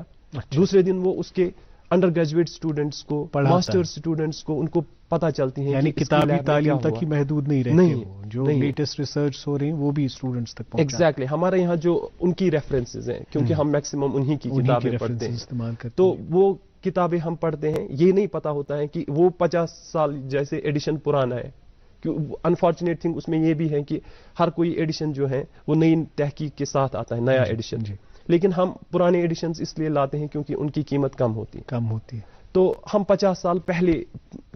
دوسرے دن وہ اس کے انڈر گریجویٹ اسٹوڈنٹس کو, ماسٹر اسٹوڈنٹس کو, ان کو پتہ چلتی ہیں. یعنی کتابی تعلیم تک ہی محدود نہیں رہتی, جو لیٹسٹ ریسرچ ہو رہی ہیں وہ بھی اسٹوڈنٹس تک پہنچاتے ہیں. ایگزیکٹلی, ہمارے یہاں جو ان کی ریفرنسز ہیں کیونکہ ہم میکسیمم انہی کی کتابیں پڑھتے ہیں, تو وہ کتابیں ہم پڑھتے ہیں, یہ نہیں پتا ہوتا ہے کہ وہ 50 سال جیسے ایڈیشن پرانا ہے. انفارچونیٹ تھنگ اس میں یہ بھی ہے کہ ہر کوئی ایڈیشن جو ہے وہ نئی تحقیق کے ساتھ آتا ہے, نیا ایڈیشن. لیکن ہم پرانے ایڈیشنز اس لیے لاتے ہیں کیونکہ ان کی قیمت کم ہوتی ہے. تو ہم 50 سال پہلے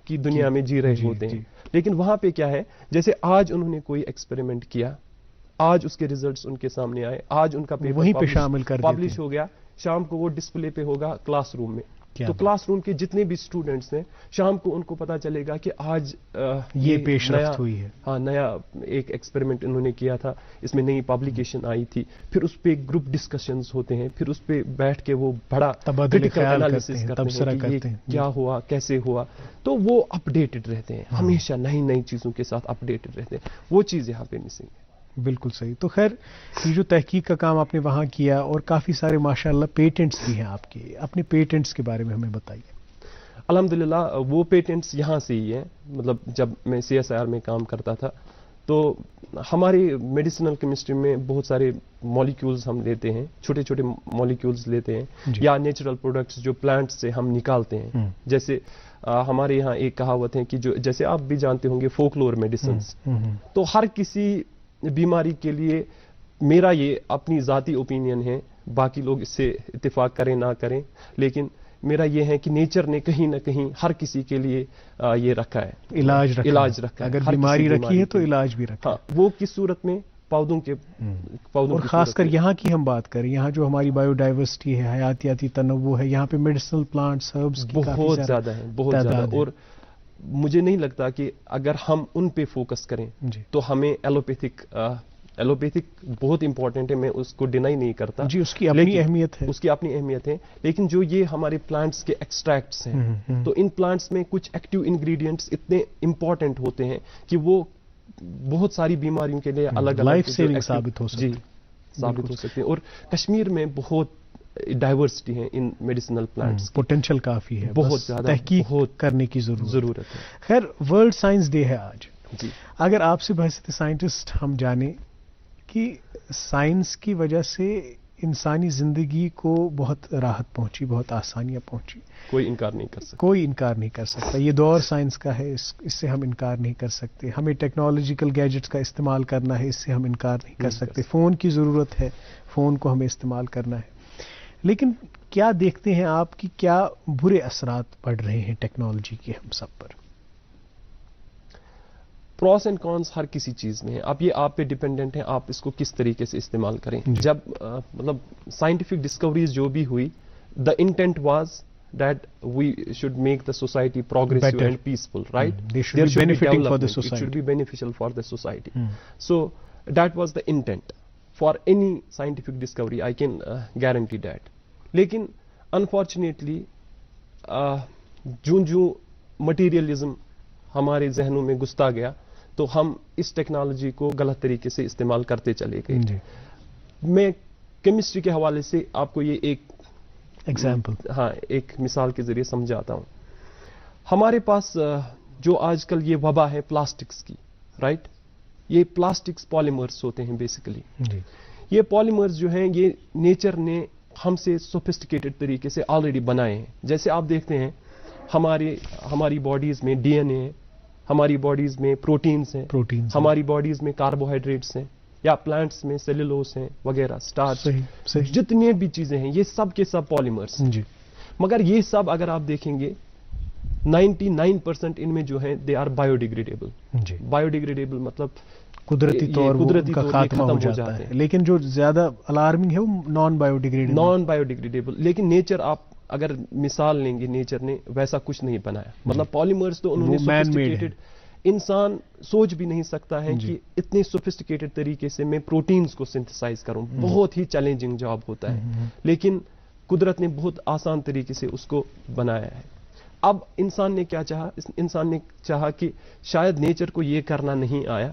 کی دنیا میں جی رہے ہوتے ہیں. لیکن وہاں پہ کیا ہے, جیسے آج انہوں نے کوئی ایکسپیریمنٹ کیا, آج اس کے ریزلٹس ان کے سامنے آئے, آج ان کا پیپر پبلش ہو گیا, شام کو وہ ڈسپلے پہ ہوگا کلاس روم میں. تو کلاس روم کے جتنے بھی اسٹوڈنٹس ہیں شام کو ان کو پتا چلے گا کہ آج یہ پیش رفت ہوئی ہے. ہاں, نیا ایک ایکسپیریمنٹ انہوں نے کیا تھا, اس میں نئی پبلیکیشن آئی تھی, پھر اس پہ گروپ ڈسکشنز ہوتے ہیں, پھر اس پہ بیٹھ کے وہ بڑا تبادلہ خیال انالیسس کرتے ہیں کہ یہ کیا ہوا, کیسے ہوا. تو وہ اپڈیٹڈ رہتے ہیں, ہمیشہ نئی چیزوں کے ساتھ اپڈیٹڈ رہتے ہیں. وہ چیز یہاں پہ مسنگ ہے. بالکل صحیح. تو خیر یہ جو تحقیق کا کام آپ نے وہاں کیا, اور کافی سارے ماشاءاللہ پیٹنٹس بھی ہیں آپ کے, اپنے پیٹنٹس کے بارے میں ہمیں بتائیے. الحمدللہ وہ پیٹنٹس یہاں سے ہی ہیں. مطلب جب میں CSIR میں کام کرتا تھا تو ہماری میڈیسنل کیمسٹری میں بہت سارے مالیکیولز ہم لیتے ہیں, چھوٹے چھوٹے مالیکیولز لیتے ہیں یا نیچرل پروڈکٹس جو پلانٹ سے ہم نکالتے ہیں. جیسے ہمارے یہاں ایک کہاوت ہے کہ جو جیسے آپ بھی جانتے ہوں گے فولکلور میڈیسنز, تو ہر کسی بیماری کے لیے میرا یہ اپنی ذاتی اوپینین ہے, باقی لوگ اس سے اتفاق کریں نہ کریں, لیکن میرا یہ ہے کہ نیچر نے کہیں نہ کہیں ہر کسی کے لیے یہ رکھا ہے, علاج رکھا ہے. اگر بیماری رکھی ہے تو علاج بھی رکھا ہے. وہ کس صورت میں, پودوں اور خاص کر یہاں کی ہم بات کریں, یہاں جو ہماری بایو ڈائیورسٹی ہے, حیاتیاتی تنوع ہے, یہاں پہ میڈیسنل پلانٹس ہربس کی بہت زیادہ ہے, بہت زیادہ. اور مجھے نہیں لگتا کہ اگر ہم ان پہ فوکس کریں تو ہمیں ایلوپیتھک بہت امپورٹنٹ ہے, میں اس کو ڈینائی نہیں کرتا. جی, اس کی اپنی اہمیت ہے, اس کی اپنی اہمیت ہے. لیکن جو یہ ہمارے پلانٹس کے ایکسٹریکٹس ہیں, تو ان پلانٹس میں کچھ ایکٹیو انگریڈینٹس اتنے امپورٹنٹ ہوتے ہیں کہ وہ بہت ساری بیماریوں کے لیے الگ لائف سیونگ ثابت ہو سکتے ہیں. ثابت ہو سکتے ہیں. اور کشمیر میں بہت ڈائیورسٹی ہے ان میڈیسنل پلانٹس, پوٹینشیل کافی ہے, بہت زیادہ تحقیق کرنے کی ضرورت ہے. خیر ورلڈ سائنس ڈے ہے آج. جی, اگر آپ سے بحثیت سائنٹسٹ ہم جانیں کہ سائنس کی وجہ سے انسانی زندگی کو بہت راحت پہنچی, بہت آسانیاں پہنچی, کوئی انکار نہیں کر سکتا. کوئی انکار نہیں کر سکتا. یہ دور سائنس کا ہے, اس سے ہم انکار نہیں کر سکتے. ہمیں ٹیکنالوجیکل گیجٹس کا استعمال کرنا ہے, اس سے ہم انکار نہیں کر سکتے. فون کی ضرورت ہے, فون کو ہمیں استعمال کرنا ہے. لیکن کیا دیکھتے ہیں آپ کی کیا برے اثرات پڑ رہے ہیں ٹیکنالوجی کے ہم سب پر؟ پروس اینڈ کونس ہر کسی چیز میں ہے. اب یہ آپ پہ ڈیپینڈنٹ ہے, آپ اس کو کس طریقے سے استعمال کریں. جب مطلب سائنٹیفک ڈسکوریز جو بھی ہوئی, the intent was that we should make the society progressive and peaceful, right? They should be benefiting for the society. It should be beneficial for the society. So that was the intent for any scientific discovery. I can guarantee that. Lekin unfortunately جو مٹیریلزم ہمارے ذہنوں میں گھستا گیا تو ہم اس ٹیکنالوجی کو غلط طریقے سے استعمال کرتے چلے گئے. میں کیمسٹری کے حوالے سے آپ کو یہ ایک ایگزامپل, ہاں, ایک مثال کے ذریعے سمجھاتا ہوں. ہمارے پاس جو آج کل یہ وبا ہے پلاسٹکس کی, رائٹ, یہ پلاسٹکس پالیمرز ہوتے ہیں بیسیکلی. یہ پالیمرز جو ہیں یہ نیچر نے ہم سے سوفسٹیکیٹڈ طریقے سے آلریڈی بنائے ہیں. جیسے آپ دیکھتے ہیں ہماری باڈیز میں DNA ہے, ہماری باڈیز میں پروٹینز ہیں, ہماری باڈیز میں کاربوہائیڈریٹس ہیں, یا پلانٹس میں سیلولوز ہیں وغیرہ, سٹارچ, جتنے بھی چیزیں ہیں یہ سب کے سب پالیمرز. مگر یہ سب اگر آپ دیکھیں گے 99% ان میں جو ہیں they are biodegradable. Biodegradable مطلب قدرتی طور پر ختم ہو جاتا ہے. لیکن جو زیادہ الارمنگ ہے وہ نان بایو ڈیگریڈیبل. لیکن نیچر آپ اگر مثال لیں گے, نیچر نے ویسا کچھ نہیں بنایا. مطلب پالیمرز تو انہوں نے سوفسٹیکیٹڈ, انسان سوچ بھی نہیں سکتا ہے کہ اتنے سوفسٹیکیٹڈ طریقے سے میں پروٹینز کو سنتھسائز کروں. بہت ہی چیلنجنگ جاب ہوتا ہے, لیکن قدرت نے بہت آسان طریقے سے اس کو بنایا ہے. اب انسان نے کیا چاہا, انسان نے چاہا کہ شاید نیچر کو یہ کرنا نہیں آیا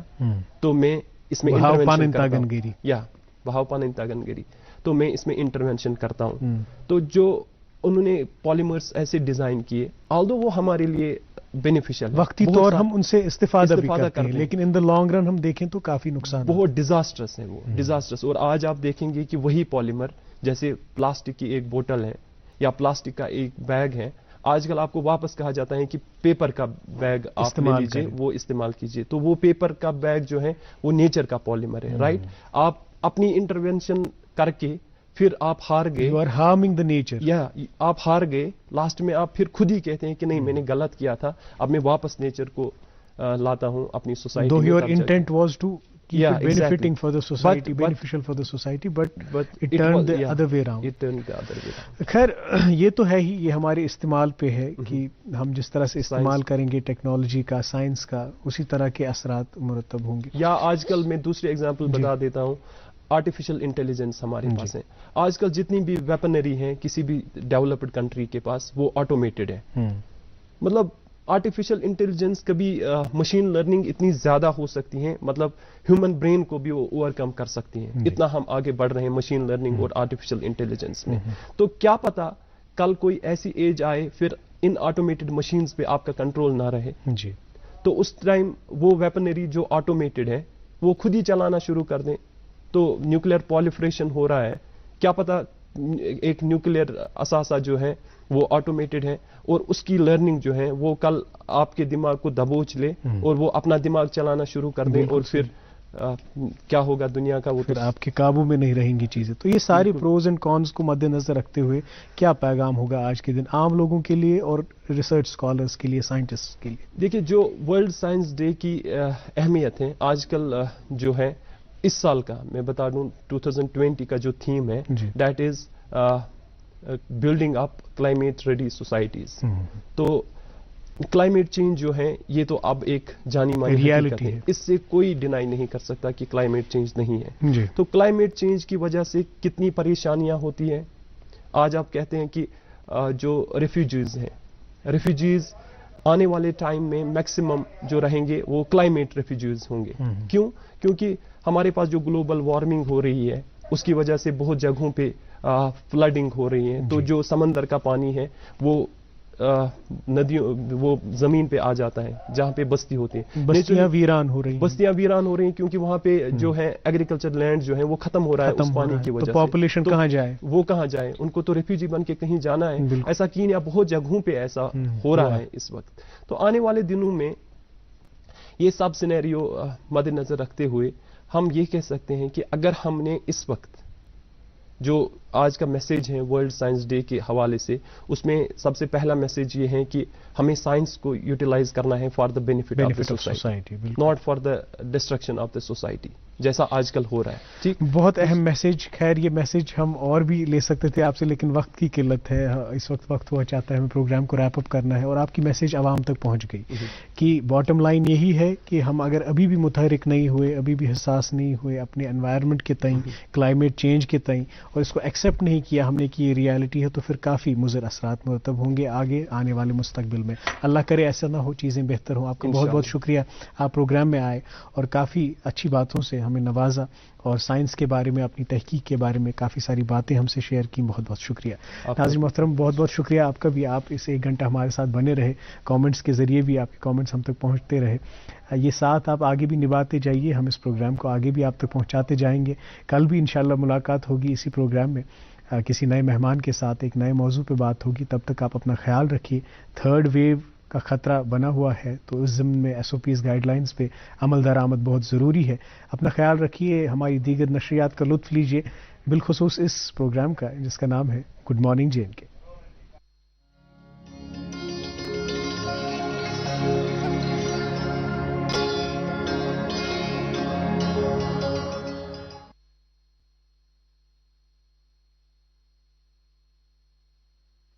تو میں اس میں انٹرونشن کرتا ہوں, یا بہاوپاننتاگنگری, تو میں اس میں انٹرونشن کرتا ہوں. تو جو انہوں نے پالیمرز ایسے ڈیزائن کیے, آلدو وہ ہمارے لیے بینیفیشل, وقتی طور ہم ان سے استفادہ بھی کرتے ہیں, لیکن ان دا لانگ رن ہم دیکھیں تو کافی نقصان, بہت ڈیزاسٹرس ہیں وہ, ڈیزاسٹرس. اور آج آپ دیکھیں گے کہ وہی پالیمر, جیسے پلاسٹک کی ایک بوتل ہے یا پلاسٹک کا ایک بیگ ہے, آج کل آپ کو واپس کہا جاتا ہے کہ پیپر کا بیگ آپ لے لیجیے, وہ استعمال کیجیے. تو وہ پیپر کا بیگ جو ہے وہ نیچر کا پالیمر ہے, رائٹ. آپ اپنی انٹرونشن کر کے پھر آپ ہار گئے, You are harming the nature. یا آپ ہار گئے, لاسٹ میں آپ پھر خود ہی کہتے ہیں کہ نہیں میں نے غلط کیا تھا, اب میں واپس نیچر کو لاتا ہوں اپنی سوسائٹی Though میں. your intent was to keep Yeah, it benefiting exactly. for the society, But- beneficial for the society, but it was- turned the yeah, other way around. it turned the other way around. خیر یہ تو ہے ہی, یہ ہمارے استعمال پہ ہے کہ ہم جس طرح سے استعمال کریں گے ٹیکنالوجی کا, سائنس کا, اسی طرح کے اثرات مرتب ہوں گے. یا آج کل میں دوسری ایگزامپل بتا دیتا ہوں, آرٹیفیشل انٹیلیجنس ہمارے پاس ہے. آج کل جتنی بھی ویپنری ہیں کسی بھی ڈیولپڈ کنٹری کے پاس وہ آٹومیٹڈ ہے. مطلب آرٹیفیشل انٹیلیجنس کبھی مشین لرننگ اتنی زیادہ ہو سکتی ہیں, مطلب ہیومن برین کو بھی وہ اوور کم کر سکتی ہیں. اتنا ہم آگے بڑھ رہے ہیں مشین لرننگ اور آرٹیفیشل انٹیلیجنس میں. تو کیا پتا کل کوئی ایسی ایج آئے پھر ان آٹومیٹڈ مشینز پہ آپ کا کنٹرول نہ رہے, جی, تو اس ٹائم وہ ویپنری جو آٹومیٹڈ ہے وہ خود ہی چلانا شروع کر دیں. تو نیوکلیئر پالیفریشن ہو رہا ہے, کیا پتا ایک نیوکلیئر اثاثہ جو ہے وہ آٹومیٹڈ ہے اور اس کی لرننگ جو ہے وہ کل آپ کے دماغ کو دبوچ لے اور وہ اپنا دماغ چلانا شروع کر دے, اور پھر کیا ہوگا دنیا کا, وہ پھر آپ کے قابو میں نہیں رہیں گی چیزیں. تو یہ ساری پروز اینڈ کونز کو مد نظر رکھتے ہوئے کیا پیغام ہوگا آج کے دن عام لوگوں کے لیے اور ریسرچ اسکالرس کے لیے, سائنٹسٹ کے لیے؟ دیکھیے, جو ورلڈ سائنس ڈے کی اہمیت ہے آج کل جو ہے اس سال کا, میں بتا دوں 2020 کا جو تھیم ہے, that is building up climate ready societies. تو کلائمیٹ چینج جو ہے یہ تو اب ایک جانی مانی ریالٹی ہے, اس سے کوئی ڈینائی نہیں کر سکتا کہ کلائمیٹ چینج نہیں ہے. تو کلائمیٹ چینج کی وجہ سے کتنی پریشانیاں ہوتی ہیں. آج آپ کہتے ہیں کہ جو ریفیوجیز ہیں, ریفیوجیز آنے والے ٹائم میں میکسیمم جو رہیں گے وہ کلائمیٹ ریفیوجیز ہوں گے. کیوں؟ کیونکہ ہمارے پاس جو گلوبل وارمنگ ہو رہی ہے اس کی وجہ سے بہت جگہوں پہ فلڈنگ ہو رہی ہے. تو جو سمندر کا پانی ہے وہ ندیوں, وہ زمین پہ آ جاتا ہے جہاں پہ بستی ہوتی ہے. بستیاں ویران ہو رہی ہیں, بستیاں ویران ہو رہی ہیں کیونکہ وہاں پہ جو ہے ایگریکلچر لینڈ جو ہے وہ ختم ہو رہا ہے اس پانی کی وجہ سے. پاپولیشن کہاں جائے, وہ کہاں جائے, ان کو تو ریفیوجی بن کے کہیں جانا ہے. ایسا کینیا بہت جگہوں پہ ایسا ہو رہا ہے اس وقت. تو آنے والے دنوں میں یہ سب سینیریو مد نظر رکھتے ہوئے ہم یہ کہہ سکتے ہیں کہ اگر ہم نے اس وقت جو آج کا میسیج ہے ورلڈ سائنس ڈے کے حوالے سے, اس میں سب سے پہلا میسیج یہ ہے کہ ہمیں سائنس کو یوٹیلائز کرنا ہے for the benefit of society, not for the destruction of the society, جیسا آج کل ہو رہا ہے. ٹھیک, بہت اہم میسیج. خیر یہ میسیج ہم اور بھی لے سکتے تھے آپ سے, لیکن وقت کی قلت ہے. اس وقت ہوا چاہتا ہے ہمیں پروگرام کو ریپ اپ کرنا ہے, اور آپ کی میسیج عوام تک پہنچ گئی کہ باٹم لائن یہی ہے کہ ہم اگر ابھی بھی متحرک نہیں ہوئے, ابھی بھی حساس نہیں ہوئے اپنے انوائرمنٹ کے تئیں, کلائمیٹ چینج کے تئیں, اور اس کو ایکسیپٹ نہیں کیا ہم نے کہ یہ ریالٹی ہے, تو پھر کافی مضر اثرات مرتب ہوں گے آگے آنے والے مستقبل میں. اللہ کرے ایسا نہ ہو, چیزیں بہتر ہوں. آپ کا بہت بہت شکریہ, آپ پروگرام میں آئے اور کافی اچھی باتوں سے ہمیں نوازا, اور سائنس کے بارے میں, اپنی تحقیق کے بارے میں کافی ساری باتیں ہم سے شیئر کی. بہت بہت شکریہ. ناظرین محترم, بہت بہت شکریہ آپ کا بھی, آپ اس 1 گھنٹہ ہمارے ساتھ بنے رہے, کامنٹس کے ذریعے بھی آپ کے کامنٹس ہم تک پہنچتے رہے. یہ ساتھ آپ آگے بھی نبھاتے جائیے, ہم اس پروگرام کو آگے بھی آپ تک پہنچاتے جائیں گے. کل بھی انشاءاللہ ملاقات ہوگی اسی پروگرام میں, کسی نئے مہمان کے ساتھ ایک نئے موضوع پہ بات ہوگی. تب تک آپ اپنا خیال رکھیے. 3rd ویو کا خطرہ بنا ہوا ہے, تو اس ضمن میں SOPs گائیڈ لائنز پہ عمل درآمد بہت ضروری ہے. اپنا خیال رکھیے. ہماری دیگر نشریات کا لطف لیجیے, بالخصوص اس پروگرام کا جس کا نام ہے گڈ مارننگ JNK.